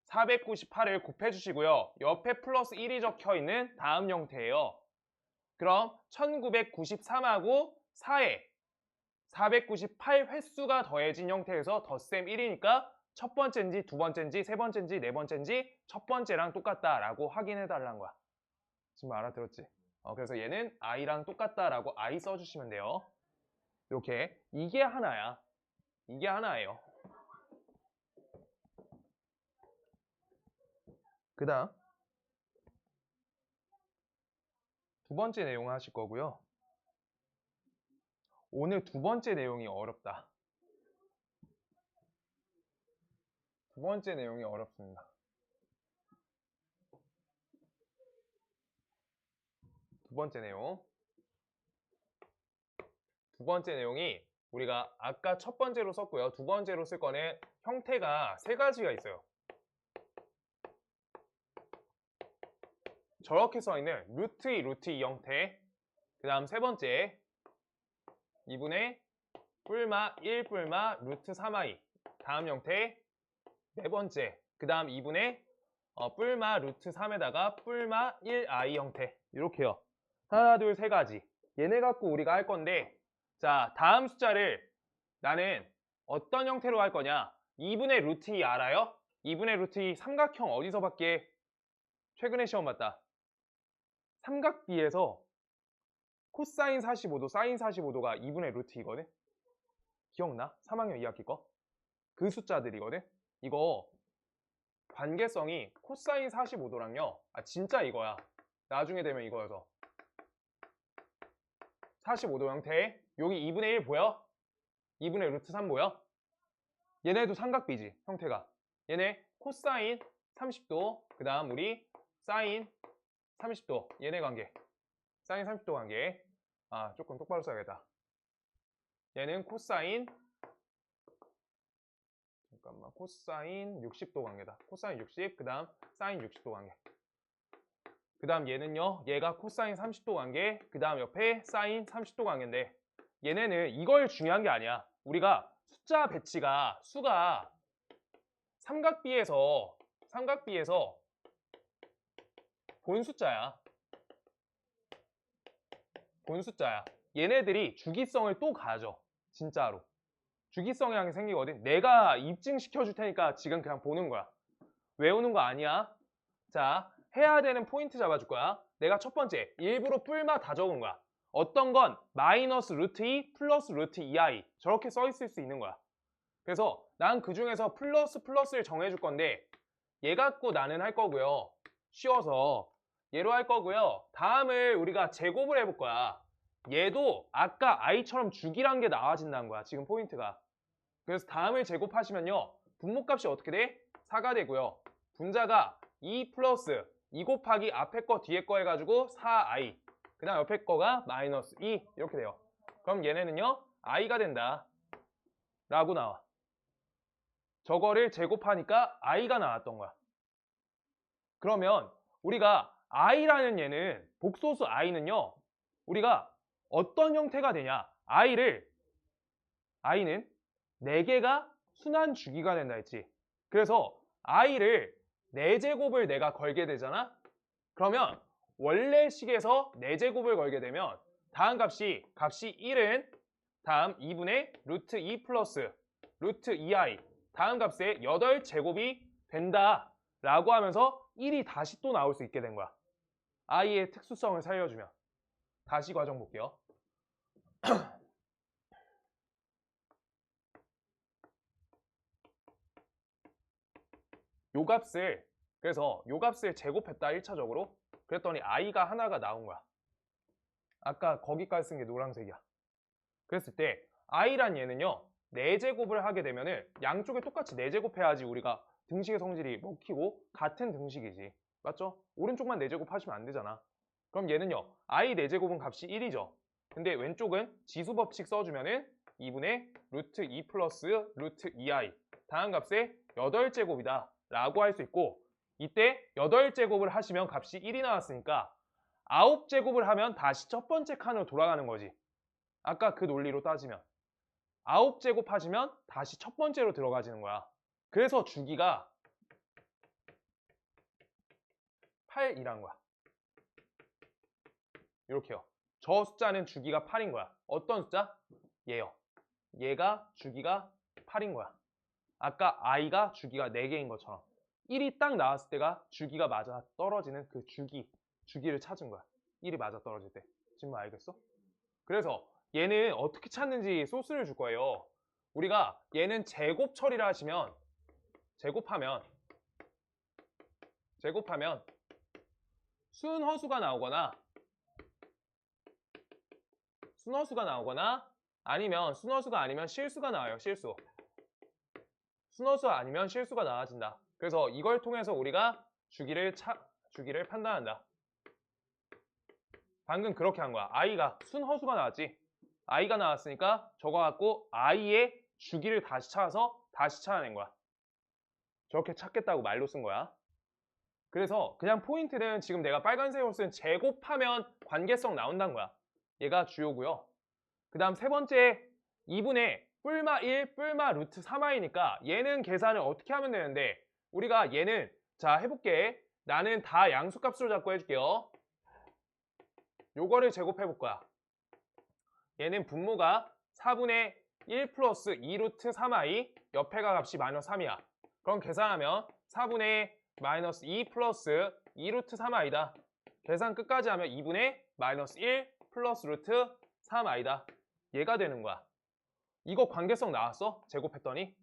498을 곱해주시고요. 옆에 플러스 1이 적혀있는 다음 형태예요. 그럼 1993하고 4에 498 횟수가 더해진 형태에서 덧셈 1이니까 첫 번째인지 두 번째인지 세 번째인지 네 번째인지 첫 번째랑 똑같다라고 확인해 달라는 거야. 지금 알아들었지? 그래서 얘는 i랑 똑같다라고 i 써주시면 돼요. 이렇게 이게 하나야. 이게 하나예요. 그 다음 두 번째 내용 하실 거고요. 오늘 두 번째 내용이 어렵다. 두 번째 내용이 어렵습니다. 두 번째 내용. 두 번째 내용이 우리가 아까 첫 번째로 썼고요. 두 번째로 쓸 거는 형태가 세 가지가 있어요. 저렇게 써있는 루트 2, 루트 2 형태. 그 다음 세 번째 2분의 뿔마 1 뿔마 루트 3i. 다음 형태 네 번째 그 다음 2분의 뿔마 루트 3에다가 뿔마 1i 형태. 이렇게요. 하나, 둘, 세 가지. 얘네 갖고 우리가 할 건데, 자, 다음 숫자를 나는 어떤 형태로 할 거냐? 2분의 루트 2 알아요? 2분의 루트 2 삼각형 어디서 받게? 최근에 시험 봤다. 삼각비에서 코사인 45도, 사인 45도가 2분의 루트 2거든? 기억나? 3학년 2학기 거? 그 숫자들이거든? 이거 관계성이 코사인 45도랑요. 진짜 이거야. 나중에 되면 이거여서. 45도 형태. 여기 2분의 1 보여? 2분의 루트 3 보여? 얘네도 삼각비지, 형태가. 얘네 코사인 30도, 그 다음 우리 사인 30도. 얘네 관계. 사인 30도 관계. 조금 똑바로 써야겠다. 얘는 코사인, 잠깐만, 코사인 60도 관계다. 코사인 60, 그 다음 사인 60도 관계. 그 다음 얘는요, 얘가 코사인 30도 관계, 그 다음 옆에 사인 30도 관계인데, 얘네는 이걸 중요한 게 아니야. 우리가 숫자 배치가, 수가 삼각비에서 본 숫자야. 본 숫자야. 얘네들이 주기성을 또 가져. 진짜로. 주기성이라는 게 생기거든. 내가 입증시켜 줄 테니까 지금 그냥 보는 거야. 외우는 거 아니야. 자, 해야 되는 포인트 잡아줄 거야. 내가 첫 번째, 일부러 뿔마 다 적은 거야. 어떤 건 마이너스 루트 2 플러스 루트 2i 저렇게 써 있을 수 있는 거야. 그래서 난 그 중에서 플러스를 정해줄 건데 얘 갖고 나는 할 거고요. 쉬워서 얘로 할 거고요. 다음을 우리가 제곱을 해볼 거야. 얘도 아까 i처럼 주기란 게 나와진다는 거야. 지금 포인트가. 그래서 다음을 제곱하시면요. 분모값이 어떻게 돼? 4가 되고요. 분자가 2 플러스 2 곱하기 앞에 거 뒤에 거 해가지고 4i. 그 다음 옆에 거가 마이너스 2 이렇게 돼요. 그럼 얘네는요. i가 된다. 라고 나와. 저거를 제곱하니까 i가 나왔던 거야. 그러면 우리가 i라는 얘는 복소수 i는요. 우리가 어떤 형태가 되냐. i는 4개가 순환 주기가 된다 했지. 그래서 i를 4제곱을 내가 걸게 되잖아. 그러면 원래 식에서 4제곱을 걸게 되면 다음 값이 1은 다음 2분의 루트 2 플러스 루트 2i 다음 값에 8제곱이 된다 라고 하면서 1이 다시 또 나올 수 있게 된 거야. i의 특수성을 살려주면. 다시 과정 볼게요. 요 값을 그래서 요 값을 제곱했다 1차적으로. 그랬더니 i가 하나가 나온 거야. 아까 거기까지 쓴 게 노란색이야. 그랬을 때 i란 얘는요 4제곱을 하게 되면은 양쪽에 똑같이 4제곱 해야지 우리가 등식의 성질이 먹히고 같은 등식이지. 맞죠? 오른쪽만 4제곱 하시면 안 되잖아. 그럼 얘는요 i 4제곱은 값이 1이죠. 근데 왼쪽은 지수법칙 써주면은 2분의 루트 2 플러스 루트 2i 다음 값에 8제곱이다 라고 할 수 있고, 이때 8제곱을 하시면 값이 1이 나왔으니까 9제곱을 하면 다시 첫 번째 칸으로 돌아가는 거지. 아까 그 논리로 따지면 9제곱 하시면 다시 첫 번째로 들어가지는 거야. 그래서 주기가 8이란 거야. 이렇게요. 저 숫자는 주기가 8인 거야. 어떤 숫자? 얘요. 얘가 주기가 8인 거야. 아까 i가 주기가 4개인 것처럼 1이 딱 나왔을 때가 주기가 맞아 떨어지는 그 주기를 찾은 거야. 1이 맞아 떨어질 때. 지금 뭐 알겠어? 그래서 얘는 어떻게 찾는지 소스를 줄 거예요. 우리가 얘는 제곱 처리를 하시면 제곱하면 순허수가 나오거나 아니면 순허수가 아니면 실수가 나와요. 순허수 아니면 실수가 나와진다. 그래서 이걸 통해서 우리가 주기를 판단한다. 방금 그렇게 한 거야. i가 순허수가 나왔지. i가 나왔으니까 저거 갖고 i의 주기를 다시 찾아서 다시 찾아낸 거야. 저렇게 찾겠다고 말로 쓴 거야. 그래서 그냥 포인트는 지금 내가 빨간색으로 쓴 제곱하면 관계성 나온다는 거야. 얘가 주요고요. 그 다음 세 번째 2분의 뿔마 1 뿔마 루트 3i니까 얘는 계산을 어떻게 하면 되는데, 우리가 얘는 자 해볼게. 나는 다 양수값으로 잡고 해줄게요. 요거를 제곱해 볼 거야. 얘는 분모가 4분의 1 플러스 2 루트 3i, 옆에가 값이 마이너스 3이야. 그럼 계산하면 4분의 마이너스 2 플러스 2 루트 3i다. 계산 끝까지 하면 2분의 마이너스 1 플러스 루트 3i다. 얘가 되는 거야. 이거 관계성 나왔어? 제곱했더니?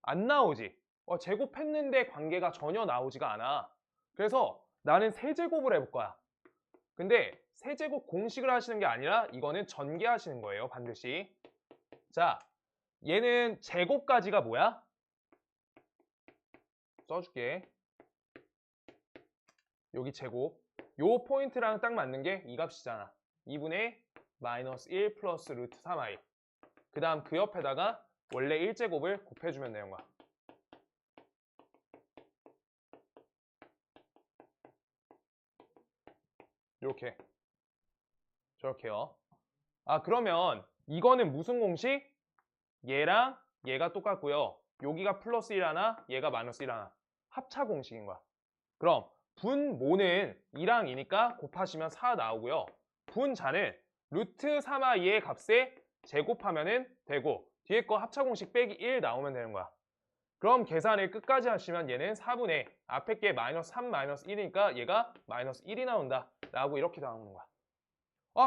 안 나오지. 제곱했는데 관계가 전혀 나오지가 않아. 그래서 나는 세제곱을 해볼 거야. 근데 세제곱 공식을 하시는 게 아니라 이거는 전개하시는 거예요. 반드시. 자, 얘는 제곱까지가 뭐야? 써줄게. 여기 제곱. 요 포인트랑 딱 맞는 게 이 값이잖아. 2분의 마이너스 1 플러스 루트 3i. 그 다음 그 옆에다가 원래 1제곱을 곱해주면 되는 거야. 이렇게. 저렇게요. 그러면 이거는 무슨 공식? 얘랑 얘가 똑같고요. 여기가 플러스 1 하나, 얘가 마이너스 1 하나. 합차 공식인 거야. 그럼 분모는 2랑 2니까 곱하시면 4 나오고요. 분자는 루트 3i의 값에 제곱하면 되고, 뒤에 거 합차 공식 빼기 1 나오면 되는 거야. 그럼 계산을 끝까지 하시면 얘는 4분의 앞에 게 마이너스 3 마이너스 1이니까 얘가 마이너스 1이 나온다 라고 이렇게 나오는 거야.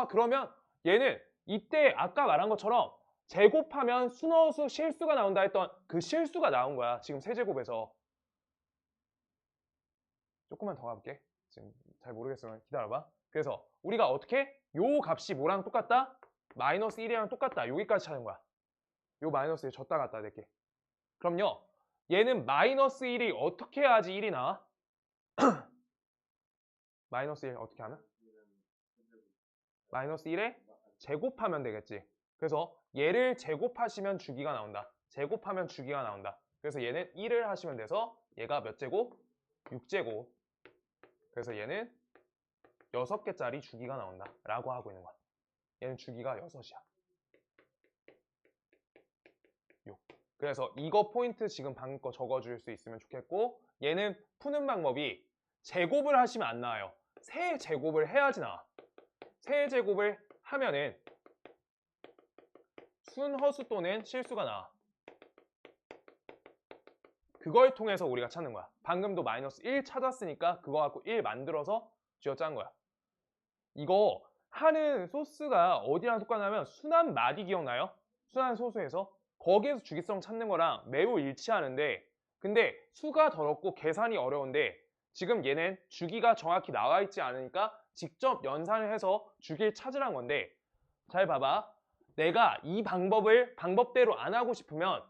그러면 얘는 이때 아까 말한 것처럼 제곱하면 순허수 실수가 나온다 했던 그 실수가 나온 거야. 지금 세제곱에서. 조금만 더 가볼게. 지금 잘 모르겠으면 기다려봐. 그래서 우리가 어떻게? 요 값이 뭐랑 똑같다? 마이너스 1이랑 똑같다. 여기까지 찾는 거야. 요 마이너스 1 줬다 갔다 될게. 그럼요. 얘는 마이너스 1이 어떻게 해야지 1이 나와? 마이너스 1 어떻게 하면? 마이너스 1에 제곱하면 되겠지. 그래서 얘를 제곱하시면 주기가 나온다. 제곱하면 주기가 나온다. 그래서 얘는 1을 하시면 돼서 얘가 몇 제곱? 6제곱. 그래서 얘는 6개짜리 주기가 나온다 라고 하고 있는 거야. 얘는 주기가 6이야. 6. 그래서 이거 포인트 지금 방금 거 적어줄 수 있으면 좋겠고, 얘는 푸는 방법이 제곱을 하시면 안 나와요. 세제곱을 해야지 나와. 세제곱을 하면은 순허수 또는 실수가 나와. 그걸 통해서 우리가 찾는 거야. 방금도 마이너스 1 찾았으니까 그거 갖고 1 만들어서 쥐어짠 거야. 이거 하는 소스가 어디랑 똑같냐면 순환 마디 기억나요? 순환 소수에서 거기에서 주기성 찾는 거랑 매우 일치하는데, 근데 수가 더럽고 계산이 어려운데 지금 얘는 주기가 정확히 나와 있지 않으니까 직접 연산을 해서 주기를 찾으란 건데, 잘 봐봐. 내가 이 방법대로 안 하고 싶으면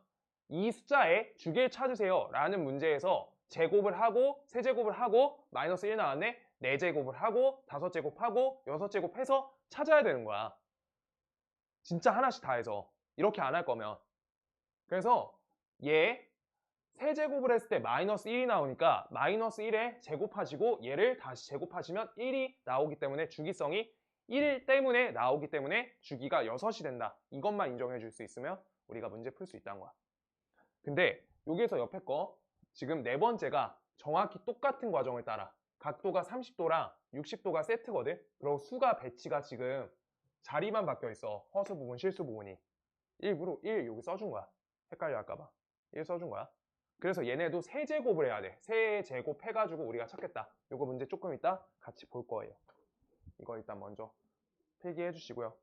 이 숫자에 주기를 찾으세요 라는 문제에서 제곱을 하고 세제곱을 하고 마이너스 1 나왔네. 4제곱을 하고 5제곱하고 6제곱 해서 찾아야 되는 거야. 진짜 하나씩 다 해서. 이렇게 안 할 거면. 그래서 얘 세제곱을 했을 때 마이너스 1이 나오니까 마이너스 1에 제곱하시고 얘를 다시 제곱하시면 1이 나오기 때문에 주기성이 1 때문에 나오기 때문에 주기가 6이 된다. 이것만 인정해 줄 수 있으면 우리가 문제 풀 수 있다는 거야. 근데 여기에서 옆에 거 지금 네 번째가 정확히 똑같은 과정을 따라 각도가 30도랑 60도가 세트거든. 그리고 수가 배치가 지금 자리만 바뀌어 있어. 허수 부분, 실수 부분이. 일부러 1 여기 써준 거야. 헷갈려 할까봐. 1 써준 거야. 그래서 얘네도 세제곱을 해야 돼. 세제곱 해가지고 우리가 찾겠다. 요거 문제 조금 이따 같이 볼 거예요. 이거 일단 먼저 필기해 주시고요.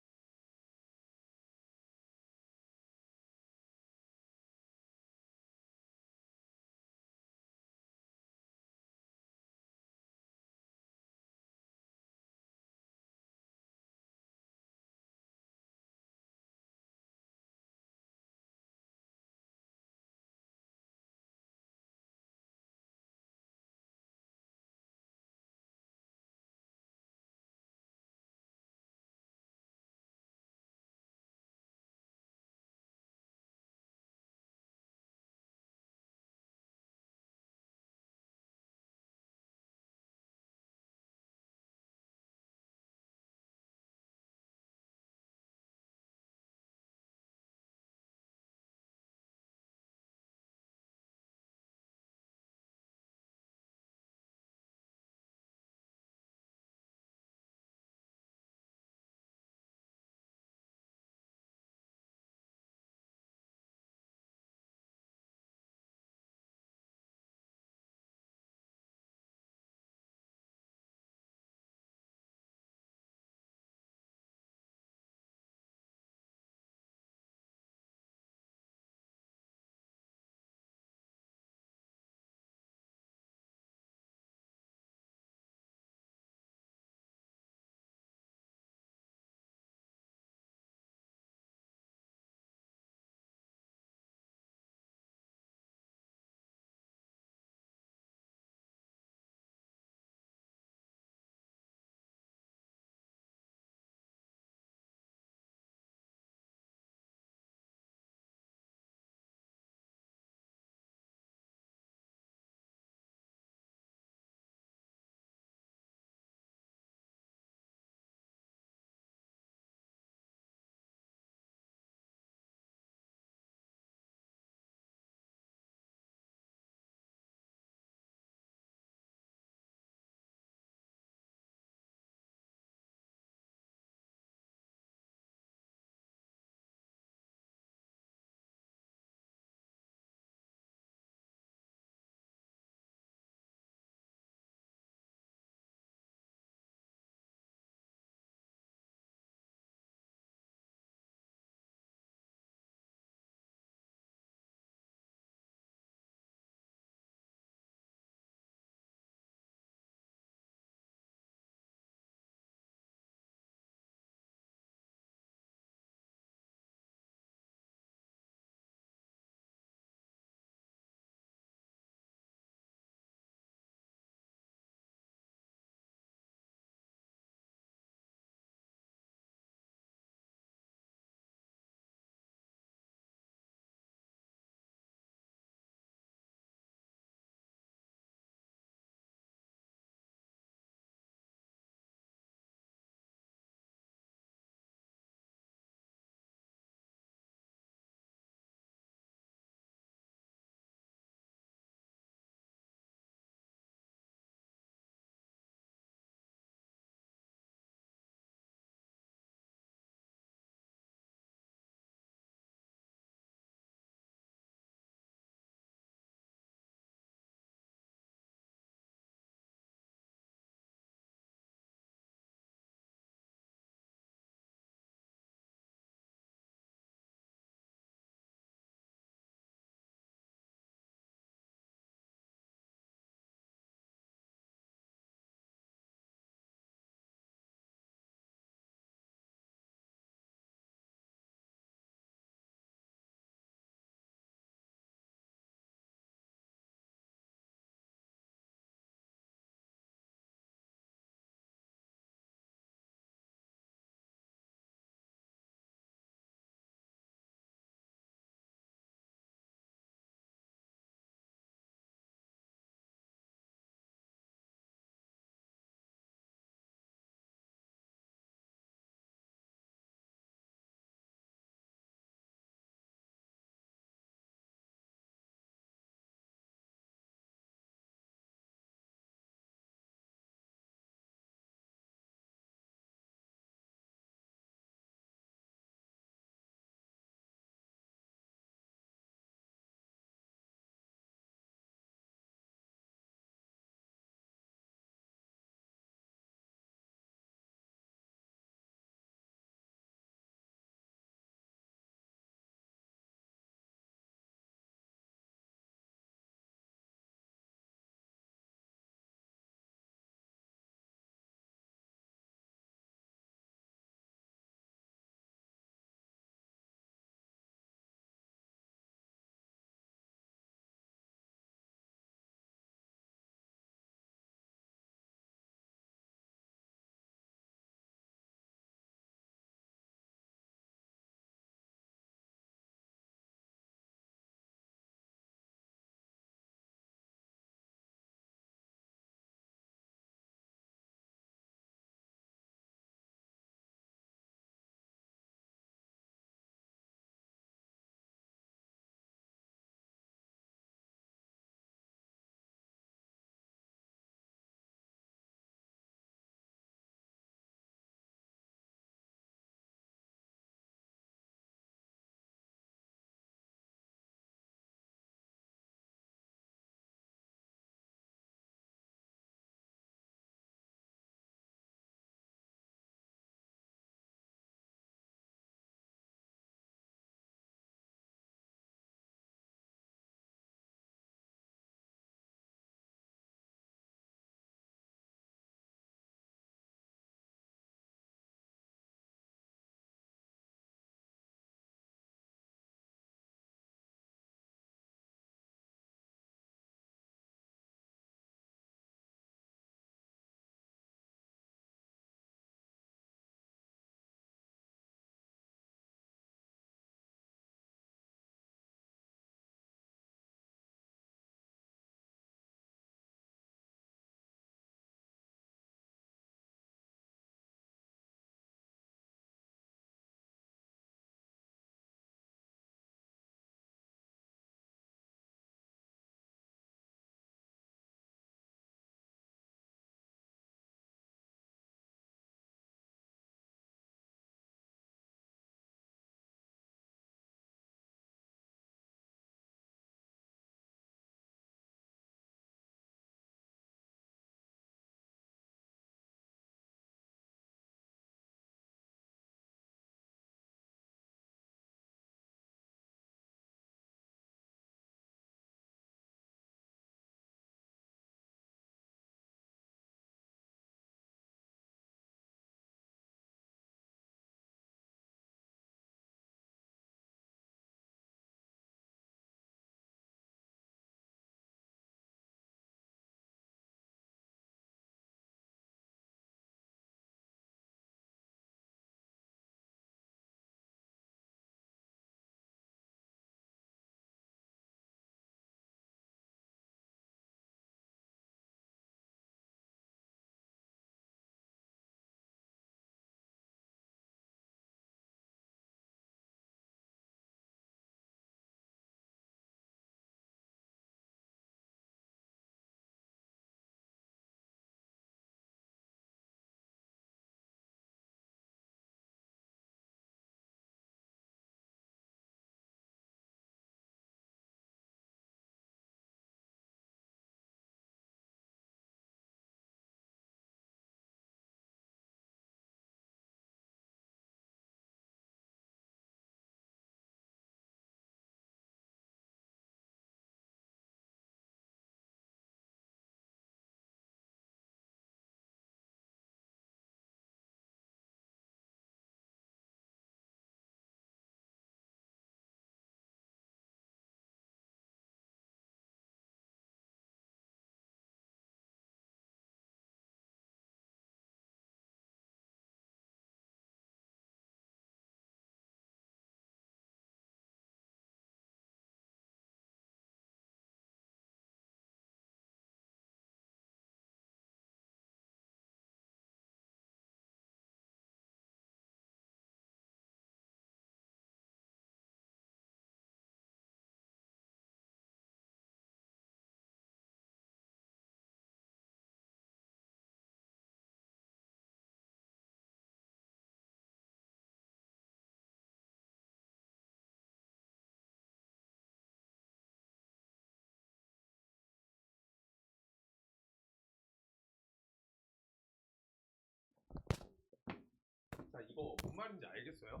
이거 뭔 말인지 알겠어요?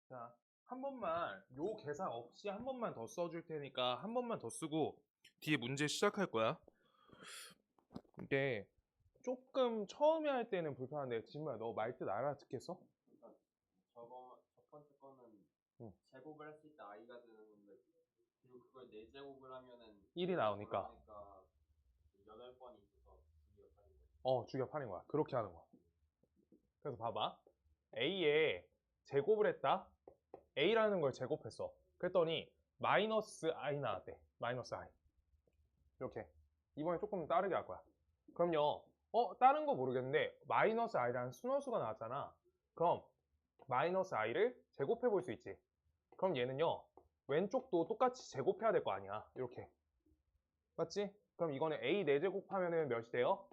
자, 한 번만 요 계산 없이 한 번만 더 써줄 테니까 한 번만 더 쓰고 뒤에 문제 시작할 거야. 근데 조금 처음에 할 때는 불편한데 진모야 너 말 뜻 알아듣겠어? 첫 번째 거는 응. 제곱을 했을 때 i가 되는 건데 그리고 그걸 4제곱을 하면은 1이 나오니까 8번이 있어서 주기가 8인 거야. 주기가 8인 거야. 그렇게 하는 거야. 그래서 봐봐. A에 제곱을 했다. A라는 걸 제곱했어. 그랬더니 마이너스 I 나왔대. 마이너스 I. 이렇게. 이번에 조금 다르게 할 거야. 그럼요. 다른 거 모르겠는데 마이너스 I라는 순원수가 나왔잖아. 그럼 마이너스 I를 제곱해 볼 수 있지. 그럼 얘는요. 왼쪽도 똑같이 제곱해야 될 거 아니야. 이렇게. 맞지? 그럼 이거는 A 4제곱 하면은 몇이 돼요?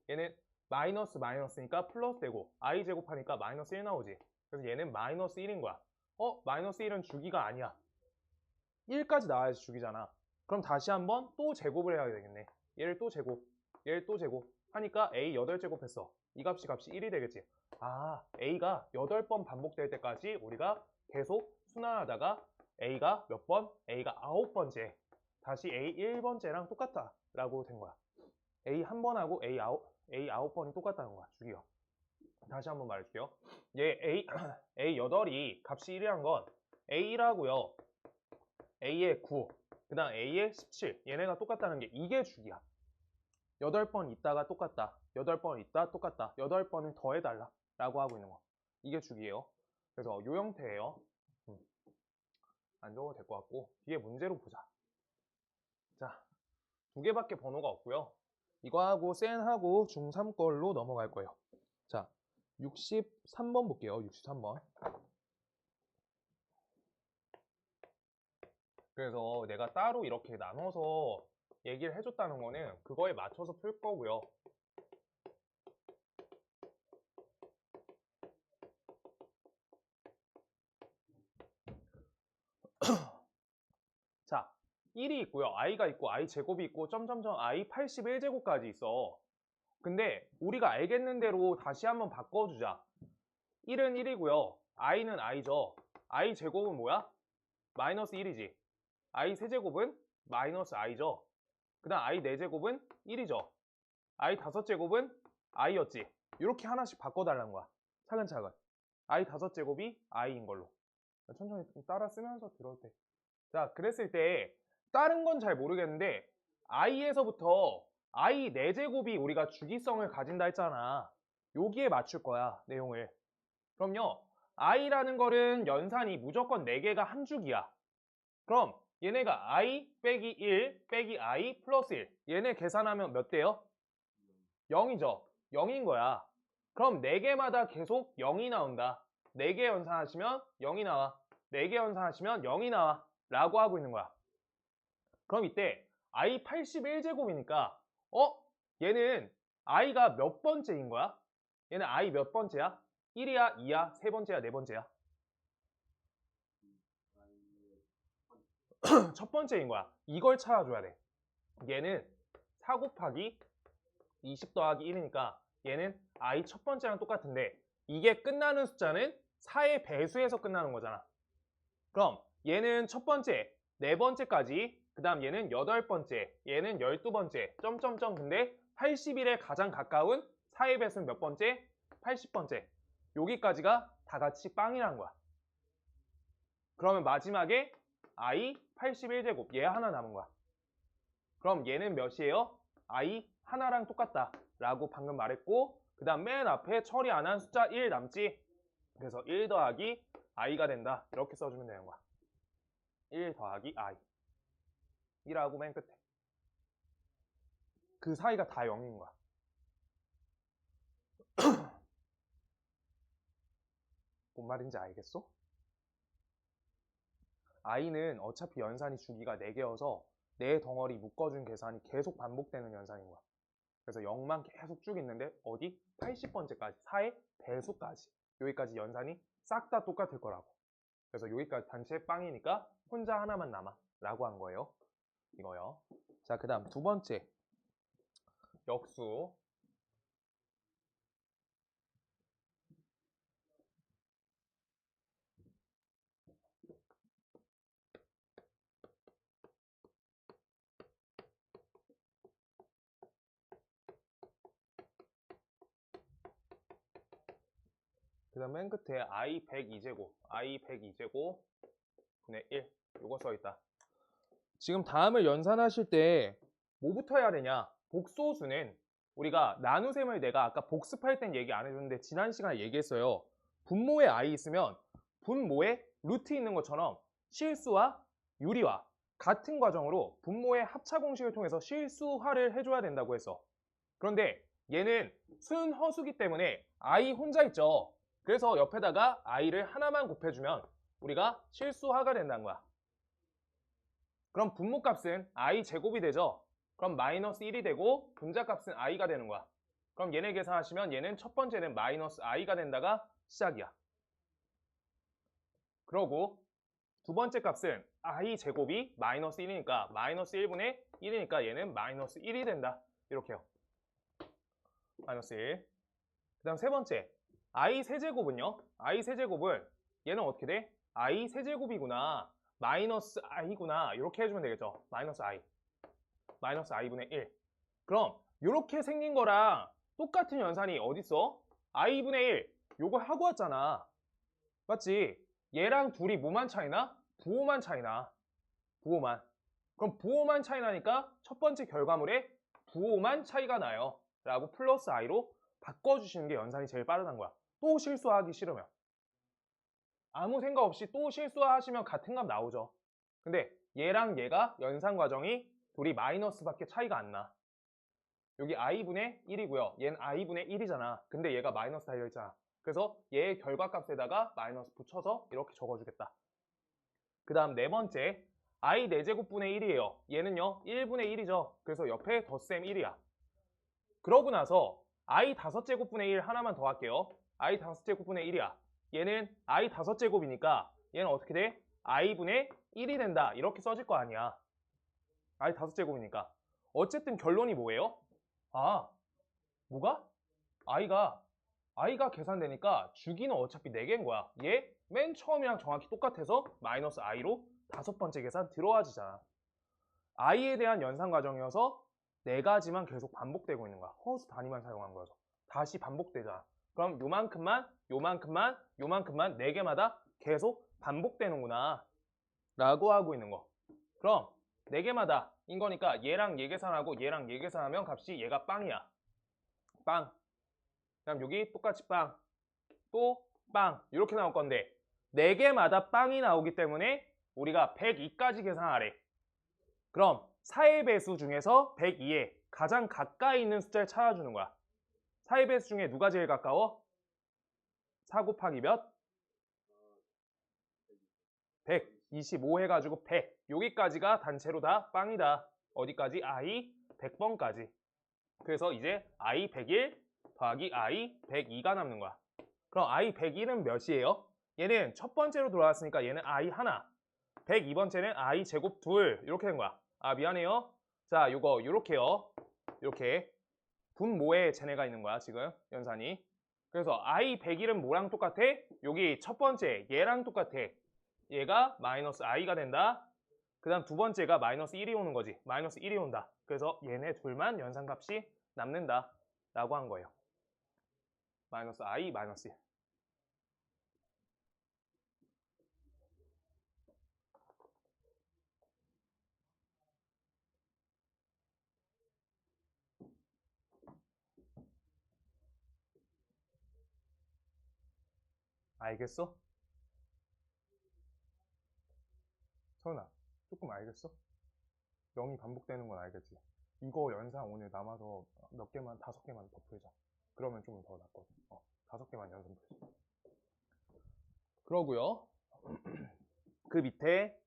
얘는 마이너스 마이너스니까 플러스 되고 I 제곱하니까 마이너스 1 나오지. 그래서 얘는 마이너스 1인 거야. 마이너스 1은 주기가 아니야. 1까지 나와야지 주기잖아. 그럼 다시 한번 또 제곱을 해야 되겠네. 얘를 또 제곱, 얘를 또 제곱 하니까 A 8제곱 했어. 이 값이 1이 되겠지. A가 8번 반복될 때까지 우리가 계속 순환하다가 A가 몇 번? A가 9번째. 다시 A 1번째랑 똑같다 라고 된 거야. A 한 번하고 A 9번이 똑같다는 거야, 주기가. 다시 한번 말해줄게요. 얘 A 8이 값이 1이란 건 A1하고요. A의 9, 그 다음 A의 17. 얘네가 똑같다는 게 이게 주기야. 8번 있다가 똑같다. 8번 있다 똑같다. 8번은 더해달라. 라고 하고 있는 거. 이게 주기예요. 그래서 이 형태예요. 안 적어도 될 것 같고 뒤에 문제로 보자. 자, 2개밖에 번호가 없고요. 이거하고 센하고 중3 걸로 넘어갈 거예요. 자, 63번 볼게요. 63번. 그래서 내가 따로 이렇게 나눠서 얘기를 해줬다는 거는 그거에 맞춰서 풀 거고요. 자, 1이 있고요. i가 있고 i 제곱이 있고 점점점 i 81제곱까지 있어. 근데 우리가 알겠는 대로 다시 한번 바꿔주자. 1은 1이고요. i는 i죠. i 제곱은 뭐야? 마이너스 1이지. i 세제곱은 마이너스 i죠. 그 다음 i 4제곱은 1이죠. i 5제곱은 i였지. 이렇게 하나씩 바꿔달라는 거야. 차근차근. i 5제곱이 i인 걸로. 천천히 따라 쓰면서 들어도 돼. 자, 그랬을 때 다른 건 잘 모르겠는데 i에서부터 i 4제곱이 우리가 주기성을 가진다 했잖아. 여기에 맞출 거야, 내용을. 그럼요, i라는 거는 연산이 무조건 4개가 한 주기야. 그럼 얘네가 i 빼기 1 빼기 i 플러스 1. 얘네 계산하면 몇 돼요? 0이죠. 0인 거야. 그럼 4개마다 계속 0이 나온다. 4개 연산하시면 0이 나와. 4개 연산하시면 0이 나와. 라고 하고 있는 거야. 그럼 이때 i 81제곱이니까 얘는 i가 몇 번째인 거야? 얘는 i 몇 번째야? 1이야, 2야, 3번째야, 4번째야? 첫 번째인 거야. 이걸 찾아줘야 돼. 얘는 4 곱하기 20 더하기 1이니까 얘는 i 첫 번째랑 똑같은데 이게 끝나는 숫자는 4의 배수에서 끝나는 거잖아. 그럼 얘는 첫 번째, 4번째까지, 그 다음 얘는 8번째, 얘는 12번째, 점점점. 근데 81에 가장 가까운 4의 배수는 몇 번째? 80번째. 여기까지가 다 같이 빵이라는 거야. 그러면 마지막에 i 81제곱, 얘 하나 남은 거야. 그럼 얘는 몇이에요? i 하나랑 똑같다 라고 방금 말했고, 그 다음 맨 앞에 처리 안 한 숫자 1 남지? 그래서 1 더하기 i가 된다. 이렇게 써주면 되는 거야. 1 더하기 i. 1하고 맨 끝에. 그 사이가 다 0인 거야. 뭔 말인지 알겠어? i는 어차피 연산이 주기가 4개여서 네 덩어리 묶어준 계산이 계속 반복되는 연산인 거야. 그래서 0만 계속 쭉 있는데 어디? 80번째까지, 4의 배수까지. 여기까지 연산이 싹 다 똑같을 거라고. 그래서 여기까지 단체 빵이니까 혼자 하나만 남아 라고 한 거예요. 이거요. 자, 그 다음 2번째 역수. 그 다음 맨 끝에 i 102제곱 i 102제곱 분의 1 요거 써있다. 지금 다음을 연산하실 때 뭐부터 해야 되냐? 복소수는 우리가 나누셈을 내가 아까 복습할 땐 얘기 안 해줬는데 지난 시간에 얘기했어요. 분모에 i 있으면 분모에 루트 있는 것처럼 실수와 유리와 같은 과정으로 분모의 합차 공식을 통해서 실수화를 해줘야 된다고 했어. 그런데 얘는 순허수기 때문에 i 혼자 있죠. 그래서 옆에다가 i를 하나만 곱해주면 우리가 실수화가 된다는 거야. 그럼 분모값은 i 제곱이 되죠. 그럼 마이너스 1이 되고 분자값은 i가 되는 거야. 그럼 얘네 계산하시면 얘는 첫 번째는 마이너스 i가 된다가 시작이야. 그러고 두 번째 값은 i 제곱이 마이너스 1이니까 마이너스 1분의 1이니까 얘는 마이너스 1이 된다. 이렇게요. 마이너스 1. 그 다음 세 번째 i 세제곱은요. i 세제곱은 얘는 어떻게 돼? i 세제곱이구나. 마이너스 i구나. 이렇게 해주면 되겠죠. 마이너스 i. 마이너스 i분의 1. 그럼 이렇게 생긴 거랑 똑같은 연산이 어딨어? i분의 1. 요거 하고 왔잖아. 맞지? 얘랑 둘이 뭐만 차이나? 부호만 차이나. 부호만. 그럼 부호만 차이 나니까 첫 번째 결과물에 부호만 차이가 나요. 라고 플러스 i로 바꿔주시는 게 연산이 제일 빠르다는 거야. 또 실수하기 싫으면. 아무 생각 없이 또 실수하시면 같은 값 나오죠. 근데 얘랑 얘가 연산 과정이 둘이 마이너스밖에 차이가 안 나. 여기 i분의 1이고요. 얘는 i분의 1이잖아. 근데 얘가 마이너스 달려있잖아. 그래서 얘의 결과값에다가 마이너스 붙여서 이렇게 적어주겠다. 그 다음 네 번째 i 4제곱분의 1이에요. 얘는요 1분의 1이죠. 그래서 옆에 덧셈 1이야. 그러고 나서 i 5제곱분의 1 하나만 더 할게요. i 5제곱분의 1이야. 얘는 i 5제곱이니까 얘는 어떻게 돼? i분의 1이 된다. 이렇게 써질 거 아니야. i 5제곱이니까. 어쨌든 결론이 뭐예요? 아, 뭐가? i가 계산되니까 주기는 어차피 4개인 거야. 얘 맨 처음이랑 정확히 똑같아서 마이너스 i로 다섯 번째 계산 들어와지잖아. i에 대한 연산 과정이어서 4가지만 계속 반복되고 있는 거야. 허수 단위만 사용한 거죠. 다시 반복되잖아. 그럼 요만큼만 4개마다 계속 반복되는구나 라고 하고 있는 거. 그럼 4개마다 인 거니까 얘랑 얘 계산하고 얘랑 얘 계산하면 값이 얘가 빵이야. 빵. 그다음 여기 똑같이 빵. 또 빵. 이렇게 나올 건데 4개마다 빵이 나오기 때문에 우리가 102까지 계산하래. 그럼 4의 배수 중에서 102에 가장 가까이 있는 숫자를 찾아주는 거야. 4의 배수 중에 누가 제일 가까워? 4 곱하기 몇? 100. 25 해가지고 100. 여기까지가 단체로 다 빵이다. 어디까지? i 100번까지. 그래서 이제 i 101 더하기 i 102가 남는 거야. 그럼 i 101은 몇이에요? 얘는 첫 번째로 돌아왔으니까 얘는 i 하나. 102번째는 i 제곱 둘. 이렇게 된 거야. 아 미안해요. 자 요거 요렇게요. 이렇게 분모에 쟤네가 있는 거야 지금 연산이. 그래서 i 101은 뭐랑 똑같아? 여기 첫 번째 얘랑 똑같아. 얘가 마이너스 i가 된다. 그 다음 두 번째가 마이너스 1이 오는 거지. 마이너스 1이 온다. 그래서 얘네 둘만 연산값이 남는다 라고 한 거예요. 마이너스 i, 마이너스 1. 알겠어? 서은아, 조금 알겠어? 0이 반복되는 건 알겠지? 이거 연산 오늘 남아서 몇 개만, 5개만 더 풀자. 그러면 좀 더 낫거든. 5개만 연산 풀자. 그러고요. 그 밑에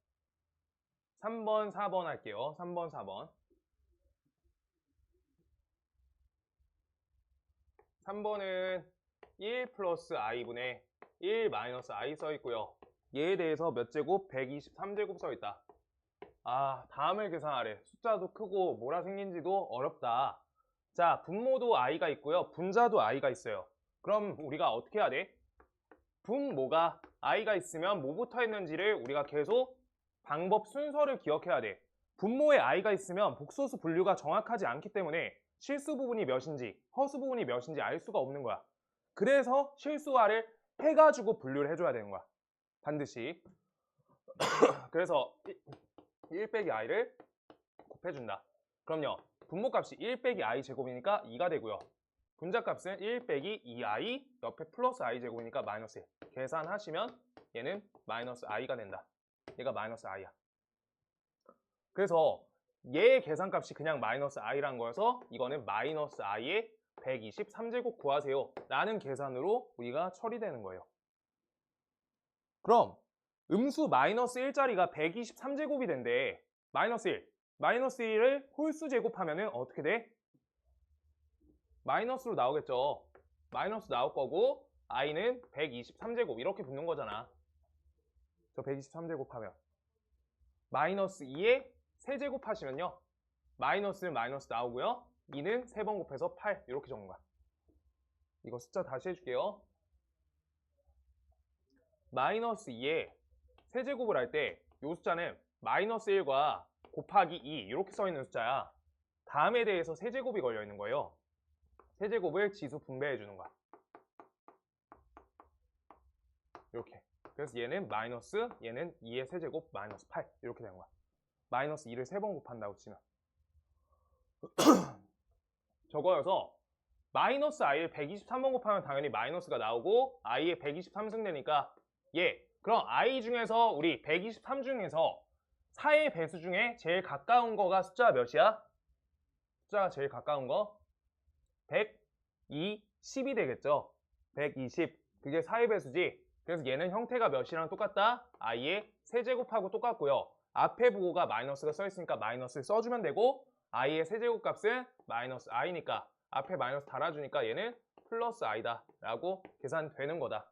3번, 4번 할게요. 3번, 4번. 3번은 1 플러스 i분의 1 마이너스 i 써 있고요. 얘에 대해서 몇 제곱? 123제곱 써 있다. 아, 다음을 계산하래. 숫자도 크고 뭐라 생긴지도 어렵다. 자, 분모도 i가 있고요. 분자도 i가 있어요. 그럼 우리가 어떻게 해야 돼? 분모가 i가 있으면 뭐부터 했는지를 우리가 계속 방법 순서를 기억해야 돼. 분모에 i가 있으면 복소수 분류가 정확하지 않기 때문에 실수 부분이 몇인지 허수 부분이 몇인지 알 수가 없는 거야. 그래서 실수화를 해가지고 분류를 해줘야 되는 거야. 반드시. 그래서 1 빼기 i를 곱해준다. 그럼요. 분모값이 1 빼기 i 제곱이니까 2가 되고요. 분자값은 1 빼기 2i 옆에 플러스 i 제곱이니까 마이너스 1. 계산하시면 얘는 마이너스 i가 된다. 얘가 마이너스 i야. 그래서 얘의 계산값이 그냥 마이너스 i란 거여서 이거는 마이너스 i의 123제곱 구하세요 라는 계산으로 우리가 처리되는 거예요. 그럼 음수 마이너스 1짜리가 123제곱이 된대. 마이너스 1. 마이너스 1을 홀수 제곱하면 어떻게 돼? 마이너스로 나오겠죠. 마이너스 나올 거고 i는 123제곱 이렇게 붙는 거잖아. 저 123제곱 하면 마이너스 2에 세제곱 하시면요. 마이너스는 마이너스 나오고요. 2는 3번 곱해서 8 이렇게 적는 거야. 이거 숫자 다시 해줄게요. 마이너스 2에 세제곱을 할 때 이 숫자는 마이너스 1과 곱하기 2 이렇게 써있는 숫자야. 다음에 대해서 세제곱이 걸려있는 거예요. 세제곱을 지수 분배해 주는 거야. 이렇게. 그래서 얘는 마이너스, 얘는 2의 세제곱 마이너스 8 이렇게 되는 거야. 마이너스 2를 3번 곱한다고 치면. 저거여서 마이너스 i를 123번 곱하면 당연히 마이너스가 나오고 i에 123승 되니까 그럼 i 중에서 우리 123 중에서 4의 배수 중에 제일 가까운 거가 숫자 몇이야? 숫자가 제일 가까운 거 120이 되겠죠. 120 그게 4의 배수지. 그래서 얘는 형태가 몇이랑 똑같다? i의 세제곱하고 똑같고요. 앞에 부호가 마이너스가 써있으니까 마이너스를 써주면 되고 i의 세제곱 값은 마이너스 i니까 앞에 마이너스 달아주니까 얘는 플러스 i다 라고 계산되는 거다.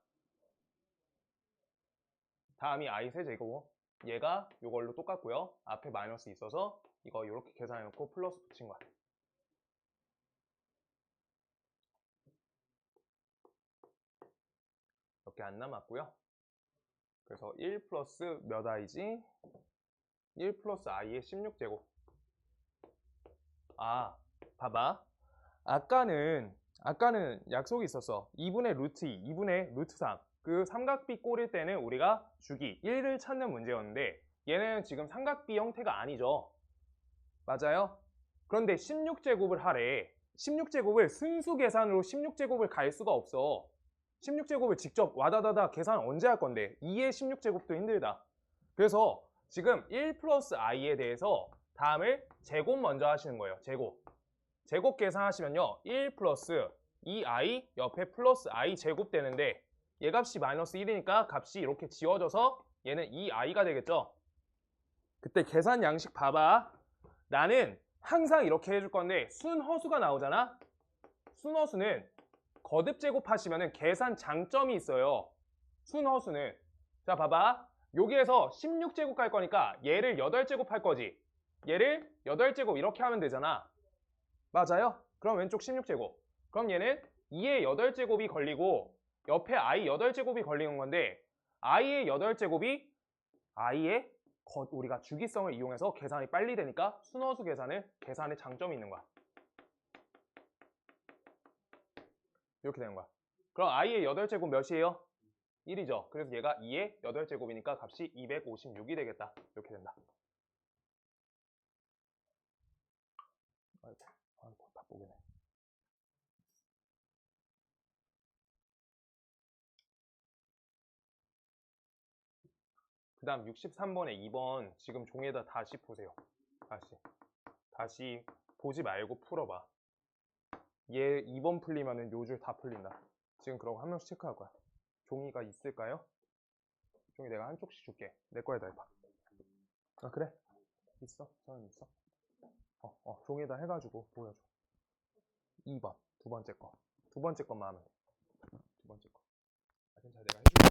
다음이 i 세제곱. 얘가 이걸로 똑같고요. 앞에 마이너스 있어서 이거 이렇게 계산해놓고 플러스 붙인 거야. 몇 개 안 남았고요. 그래서 1 플러스 몇 i지? 1 플러스 i의 16제곱. 아, 봐봐. 아까는 약속이 있었어. 2분의 루트 2, 2분의 루트 3. 그 삼각비 꼬릴 때는 우리가 주기 1을 찾는 문제였는데 얘는 지금 삼각비 형태가 아니죠. 맞아요? 그런데 16제곱을 하래. 16제곱을 순수 계산으로 16제곱을 갈 수가 없어. 16제곱을 직접 와다다다 계산 언제 할 건데 2의 16제곱도 힘들다. 그래서 지금 1 플러스 i에 대해서 다음을 제곱 먼저 하시는 거예요. 제곱 계산하시면요. 1 플러스 2i 옆에 플러스 i 제곱 되는데 얘 값이 마이너스 1이니까 값이 이렇게 지워져서 얘는 2i가 되겠죠. 그때 계산 양식 봐봐. 나는 항상 이렇게 해줄 건데 순허수가 나오잖아. 순허수는 거듭 제곱하시면 계산 장점이 있어요. 순허수는 자 봐봐. 여기에서 16제곱 갈 거니까 얘를 8제곱 할 거지. 얘를 8제곱 이렇게 하면 되잖아. 맞아요? 그럼 왼쪽 16제곱. 그럼 얘는 2의 8제곱이 걸리고 옆에 i 8제곱이 걸리는 건데 i의 8제곱이 i의 우리가 주기성을 이용해서 계산이 빨리 되니까 순허수 계산에 장점이 있는 거야. 이렇게 되는 거야. 그럼 i의 8제곱 몇이에요? 1이죠. 그래서 얘가 2의 8제곱이니까 값이 256이 되겠다. 이렇게 된다. 아이고 다 보기네. 그 다음 63번에 2번 지금 종이에다 다시 보세요. 다시 보지 말고 풀어봐. 얘 2번 풀리면은 요 줄 다 풀린다. 지금 그러고 한 명씩 체크할 거야. 종이가 있을까요? 종이 내가 한쪽씩 줄게. 내 거에다 해봐. 아 그래? 있어? 저는 있어. 종이에다 해가지고 보여줘. 2번 두 번째 거. 두 번째 것만 하면 돼. 두 번째 거. 괜찮아 내가 해줄게.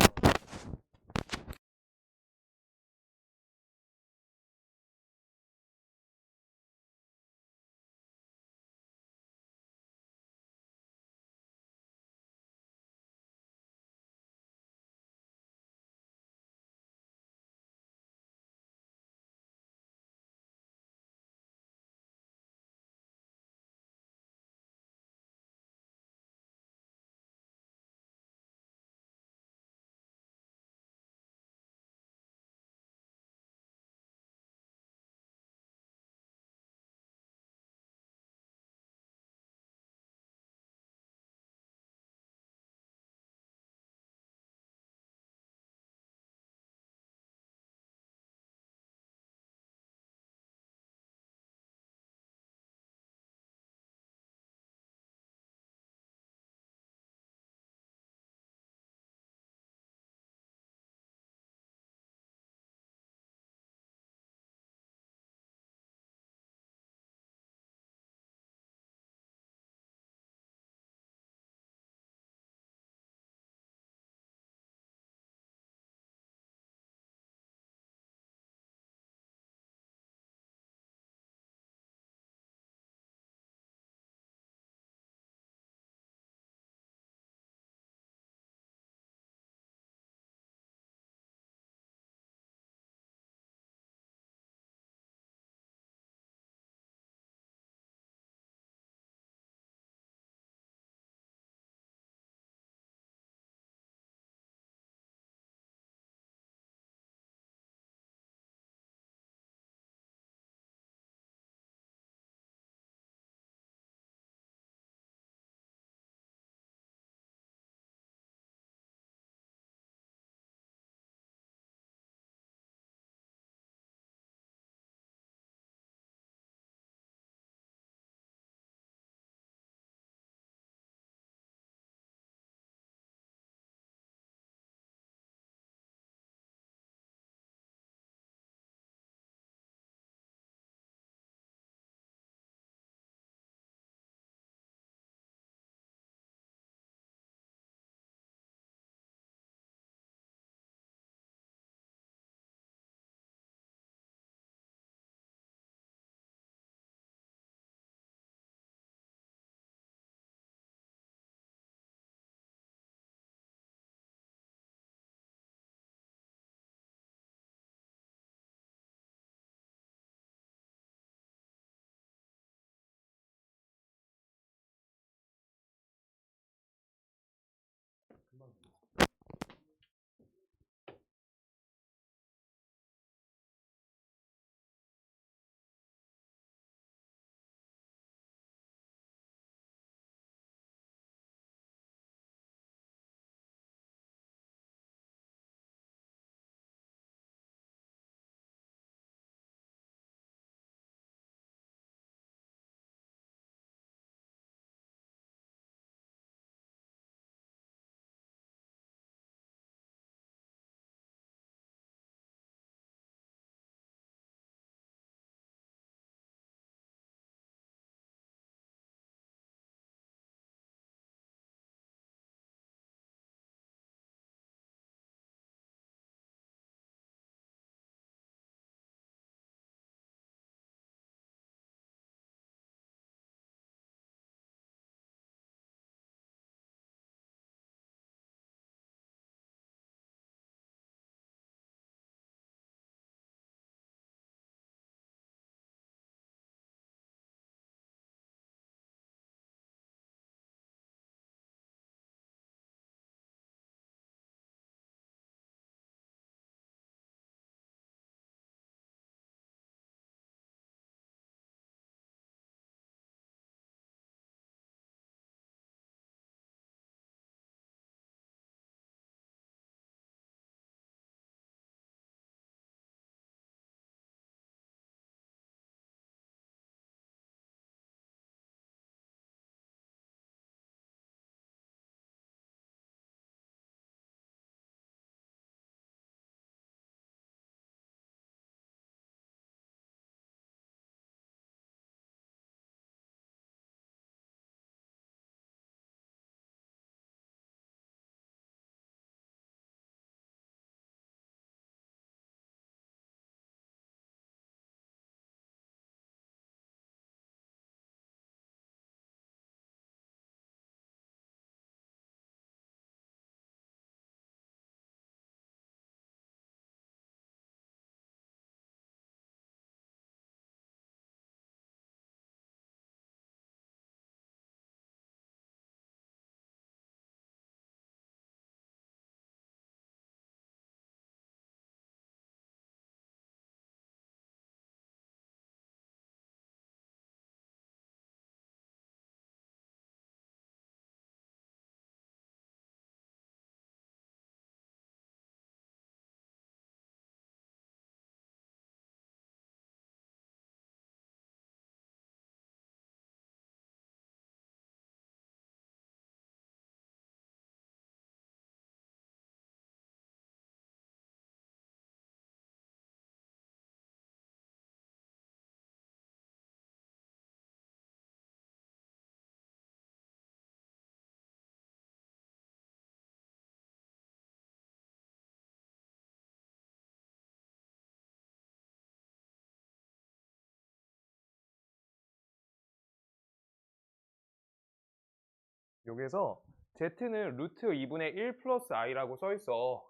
여기서 z는 루트 2분의 1 플러스 i라고 써 있어.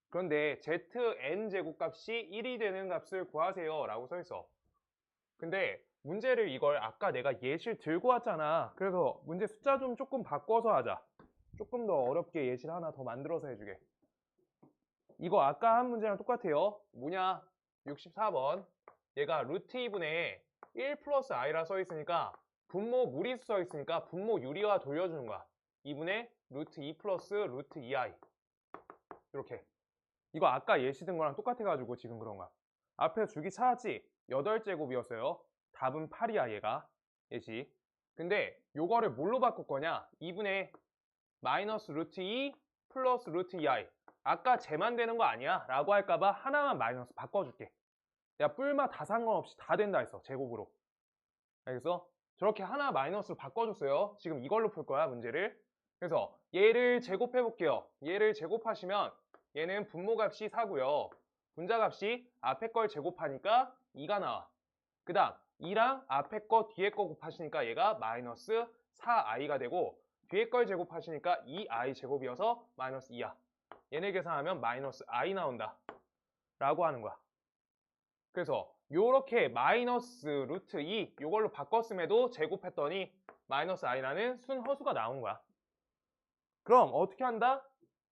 그런데 zn 제곱 값이 1이 되는 값을 구하세요 라고 써 있어. 근데 문제를 이걸 아까 내가 예시를 들고 왔잖아. 그래서 문제 숫자 좀 조금 바꿔서 하자. 조금 더 어렵게 예시를 하나 더 만들어서 해주게. 이거 아까 한 문제랑 똑같아요. 뭐냐? 64번. 얘가 루트 2분의 1 플러스 i라 써 있으니까 분모 무리수 써 있으니까 분모 유리화 돌려주는 거야. 2분의 루트 2 플러스 루트 2i. 이렇게. 이거 아까 예시 든 거랑 똑같아가지고 지금 그런 거야. 앞에서 주기 찾았지? 8제곱이었어요. 답은 8이야 얘가. 예시. 근데 요거를 뭘로 바꿀 거냐? 2분의 마이너스 루트 2 플러스 루트 2i. 아까 쟤만 되는 거 아니야? 라고 할까봐 하나만 마이너스 바꿔줄게. 내가 뿔마 다 상관없이 다 된다 했어. 제곱으로. 알겠어? 저렇게 하나 마이너스로 바꿔줬어요. 지금 이걸로 풀 거야 문제를. 그래서 얘를 제곱해 볼게요. 얘를 제곱하시면 얘는 분모값이 4고요. 분자값이 앞에 걸 제곱하니까 2가 나와. 그 다음 2랑 앞에 거 뒤에 거 곱하시니까 얘가 마이너스 4i가 되고 뒤에 걸 제곱하시니까 2i 제곱이어서 마이너스 2야. 얘네 계산하면 마이너스 i 나온다 라고 하는 거야. 그래서 요렇게 마이너스 루트 2 요걸로 바꿨음에도 제곱했더니 마이너스 i라는 순허수가 나온 거야. 그럼 어떻게 한다?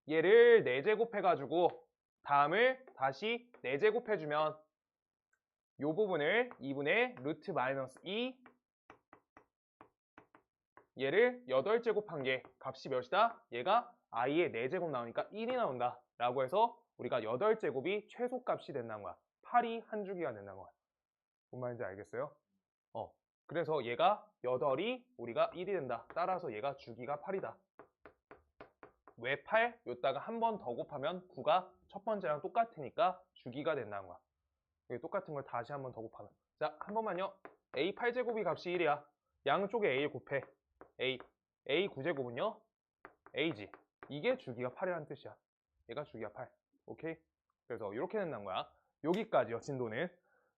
얘를 4제곱 해가지고 다음을 다시 4제곱 해주면 요 부분을 2분의 루트 마이너스 2 얘를 8제곱한 게 값이 몇이다? 얘가 i의 4제곱 나오니까 1이 나온다 라고 해서 우리가 8제곱이 최소값이 된다는 거야. 8이 한 주기가 된다는 거야. 뭔 말인지 알겠어요? 그래서 얘가 8이 우리가 1이 된다. 따라서 얘가 주기가 8이다. 왜 8? 요따가 한 번 더 곱하면 9가 첫 번째랑 똑같으니까 주기가 된다는 거야. 여기 똑같은 걸 다시 한 번 더 곱하면. 자, 한 번만요. a 8제곱이 값이 1이야. 양쪽에 a를 곱해. a 9제곱은요? a지. 이게 주기가 8이라는 뜻이야. 얘가 주기가 8. 오케이? 그래서 이렇게 된다는 거야. 여기까지요, 진도는.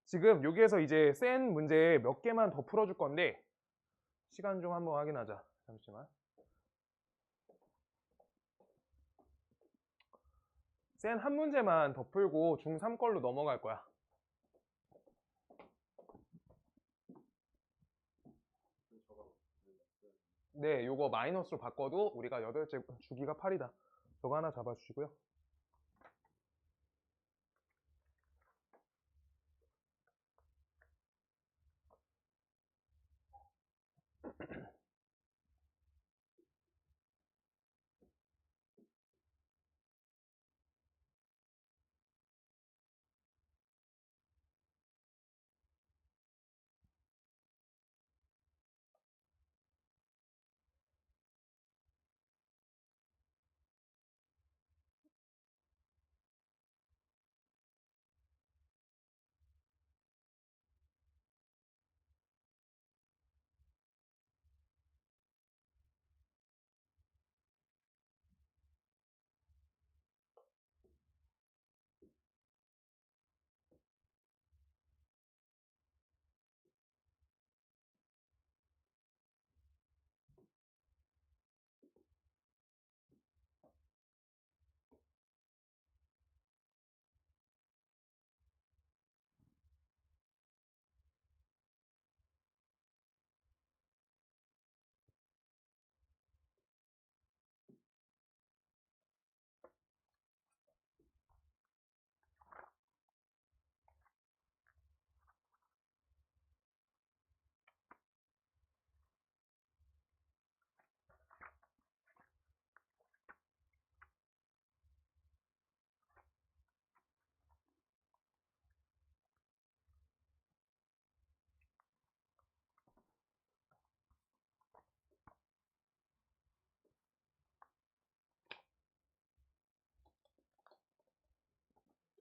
지금 여기에서 이제 센 문제 몇 개만 더 풀어줄 건데 시간 좀 한번 확인하자. 잠시만. 센 한 문제만 더 풀고 중3 걸로 넘어갈 거야. 네, 요거 마이너스로 바꿔도 우리가 8제곱 주기가 8이다. 저거 하나 잡아주시고요.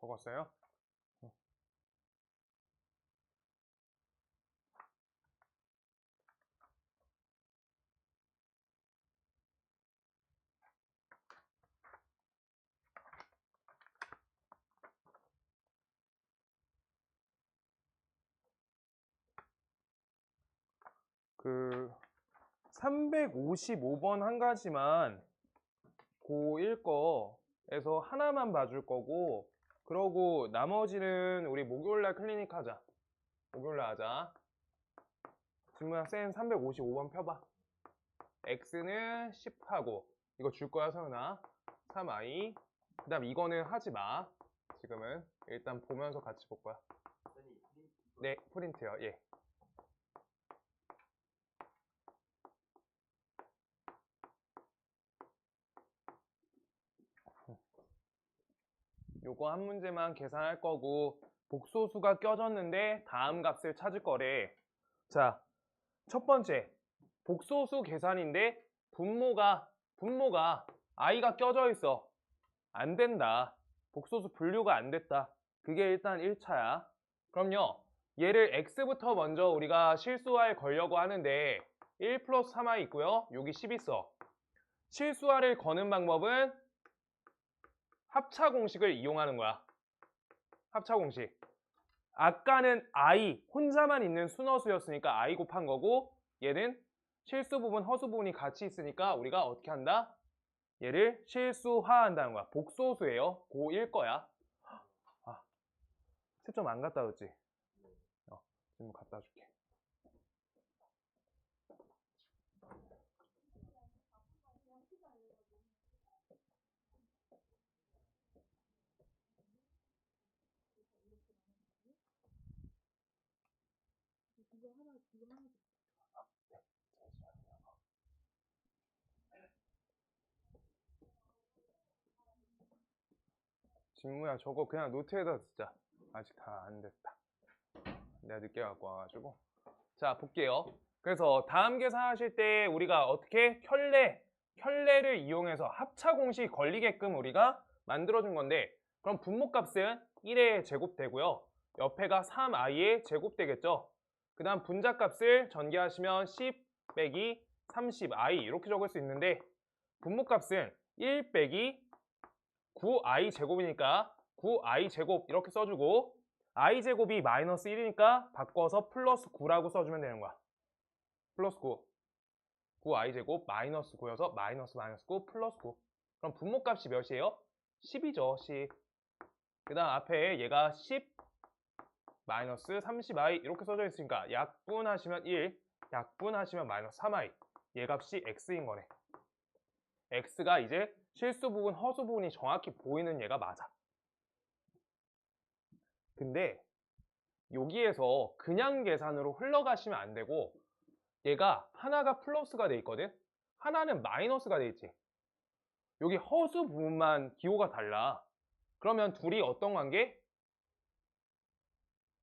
적었어요? 355번 한 가지만 고1 거에서 하나만 봐줄 거고, 그러고 나머지는 우리 목요일날 클리닉 하자. 목요일날 하자. 질문아, 쌤 355번 펴봐. x는 10하고, 이거 줄 거야, 서연아. 3i. 그 다음 이거는 하지 마. 지금은. 일단 보면서 같이 볼 거야. 네, 프린트요. 예. 요거 한 문제만 계산할 거고, 복소수가 껴졌는데 다음 값을 찾을 거래. 자, 첫 번째. 복소수 계산인데 분모가 i가 껴져 있어. 안 된다. 복소수 분류가 안 됐다. 그게 일단 1차야. 그럼요. 얘를 x부터 먼저 우리가 실수화에 걸려고 하는데 1 플러스 3i 있고요. 여기 10 있어. 실수화를 거는 방법은 합차 공식을 이용하는 거야. 합차 공식. 아까는 i 혼자만 있는 순허수였으니까 i 곱한 거고, 얘는 실수 부분, 허수 부분이 같이 있으니까 우리가 어떻게 한다? 얘를 실수화한다는 거야. 복소수예요. 고1 거야. 아, 채점 안 갖다 줬지? 지금 갖다 줄게. 진무야, 저거 그냥 노트에다 쓰자. 아직 다 안 됐다. 내가 늦게 갖고 와가지고. 자, 볼게요. 그래서 다음 계산하실 때 우리가 어떻게 켤레를 이용해서 합차 공식이 걸리게끔 우리가 만들어준 건데, 그럼 분모값은 1의 제곱 되고요. 옆에가 3i의 제곱 되겠죠. 그 다음 분자값을 전개하시면 10 빼기 30i 이렇게 적을 수 있는데, 분모값은 1 빼기 9i 제곱이니까 9i 제곱 이렇게 써주고, i 제곱이 마이너스 1이니까 바꿔서 플러스 9라고 써주면 되는 거야. 플러스 9. 9i 제곱 마이너스 9여서 마이너스 9 플러스 9. 그럼 분모값이 몇이에요? 10이죠. 10. 그 다음 앞에 얘가 10 마이너스 30i 이렇게 써져 있으니까 약분하시면 1, 약분하시면 마이너스 3i. 얘 값이 x인 거네. x가 이제 실수 부분, 허수 부분이 정확히 보이는 얘가 맞아. 근데 여기에서 그냥 계산으로 흘러가시면 안 되고, 얘가 하나가 플러스가 돼 있거든? 하나는 마이너스가 돼 있지. 여기 허수 부분만 기호가 달라. 그러면 둘이 어떤 관계?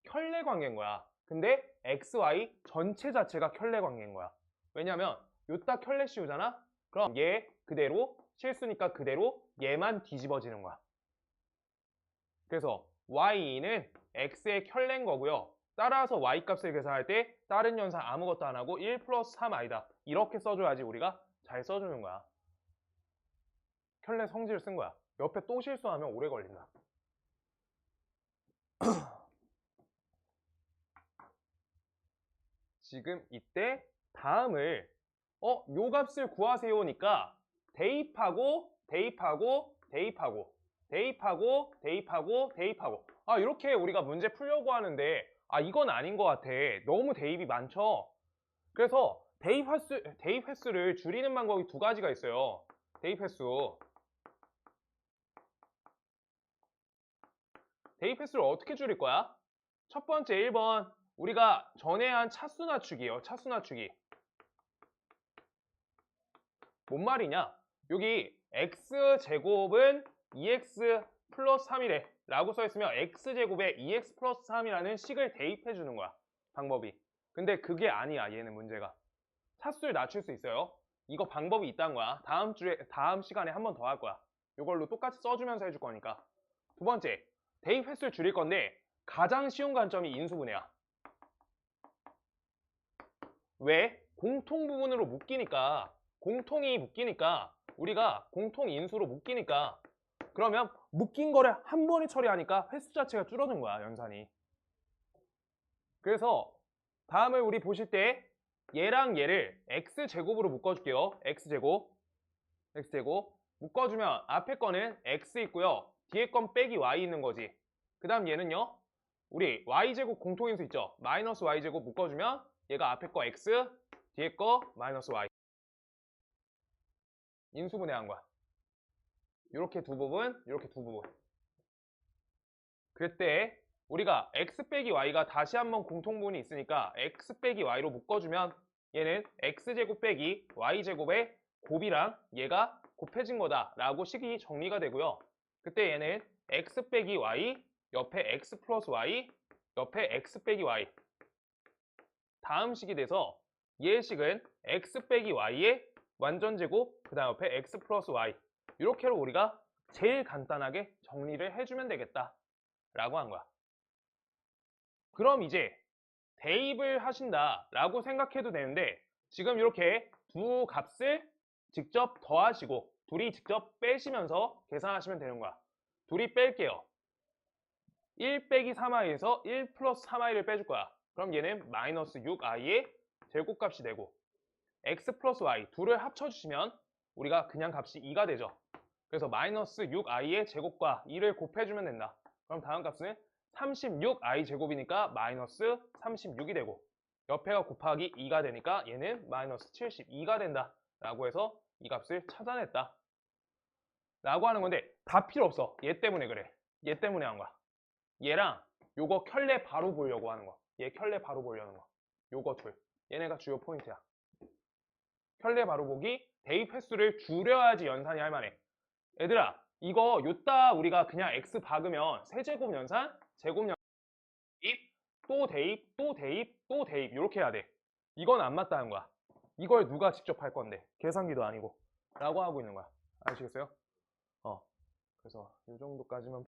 켤레 관계인 거야. 근데 XY 전체 자체가 켤레 관계인 거야. 왜냐면 요따 켤레 씌우잖아? 그럼 얘 그대로 실수니까 그대로 얘만 뒤집어지는 거야. 그래서 Y는 X의 켤레인 거고요. 따라서 Y 값을 계산할 때 다른 연산 아무것도 안 하고 1 플러스 3i다. 이렇게 써줘야지 우리가 잘 써주는 거야. 켤레 성질을 쓴 거야. 옆에 또 실수하면 오래 걸린다. 지금 이때 다음을 요 값을 구하세요니까 대입하고 이렇게 우리가 문제 풀려고 하는데 이건 아닌 것 같아. 너무 대입이 많죠. 그래서 대입 횟수를 줄이는 방법이 두 가지가 있어요. 대입 횟수를 어떻게 줄일 거야? 첫 번째 1번 우리가 전에 한 차수 낮추기예요. 차수 낮추기. 뭔 말이냐? 여기 x제곱은 2x 플러스 3이래 라고 써있으면 x제곱에 2x 플러스 3이라는 식을 대입해 주는 거야. 방법이. 근데 그게 아니야. 얘는 문제가. 차수를 낮출 수 있어요. 이거 방법이 있다는 거야. 다음 시간에 한 번 더 할 거야. 이걸로 똑같이 써주면서 해줄 거니까. 두 번째, 대입 횟수를 줄일 건데 가장 쉬운 관점이 인수분해야. 왜? 공통 부분으로 묶이니까, 공통이 묶이니까, 우리가 공통 인수로 묶이니까, 그러면 묶인 거를 한 번에 처리하니까 횟수 자체가 줄어든 거야, 연산이. 그래서 다음을 우리 보실 때 얘랑 얘를 x제곱으로 묶어줄게요. x제곱 묶어주면 앞에 거는 x 있고요. 뒤에 건 빼기 y 있는 거지. 그 다음 얘는요. 우리 y제곱 공통인수 있죠. 마이너스 y제곱 묶어주면 얘가 앞에 거 x, 뒤에 거 마이너스 y. 인수분해한 거야. 이렇게 두 부분, 이렇게 두 부분. 그때 우리가 x 빼기 y가 다시 한번 공통분이 있으니까 x 빼기 y로 묶어주면 얘는 x제곱 빼기 y제곱의 곱이랑 얘가 곱해진 거다 라고 식이 정리가 되고요. 그때 얘는 x 빼기 y 옆에 x 플러스 y 옆에 x 빼기 y 다음 식이 돼서 얘의 식은 x 빼기 y의 완전제곱 그 다음 옆에 x 플러스 y 이렇게로 우리가 제일 간단하게 정리를 해주면 되겠다 라고 한 거야. 그럼 이제 대입을 하신다 라고 생각해도 되는데 지금 이렇게 두 값을 직접 더하시고 둘이 직접 빼시면서 계산하시면 되는 거야. 둘이 뺄게요. 1 빼기 3i에서 1 플러스 3i를 빼줄 거야. 그럼 얘는 마이너스 6i의 제곱값이 되고 x 플러스 y 둘을 합쳐주시면 우리가 그냥 값이 2가 되죠. 그래서 마이너스 6i의 제곱과 2를 곱해주면 된다. 그럼 다음 값은 36i 제곱이니까 마이너스 36이 되고 옆에가 곱하기 2가 되니까 얘는 마이너스 72가 된다 라고 해서 이 값을 찾아냈다 라고 하는 건데 다 필요 없어. 얘 때문에 그래. 얘 때문에 한 거야. 얘랑 요거 켤레 바로 보려고 하는 거야. 얘 켤레 바로 보려는 거야. 요거 둘. 얘네가 주요 포인트야. 켤레 바로 보기 대입 횟수를 줄여야지 연산이 할 만해. 얘들아 이거 요따 우리가 그냥 x 박으면 세제곱 연산, 제곱 연산, 대입, 또 대입, 또 대입, 또 대입 이렇게 해야 돼. 이건 안 맞다는 거야. 이걸 누가 직접 할 건데 계산기도 아니고 라고 하고 있는 거야. 아시겠어요? 그래서 이 정도까지만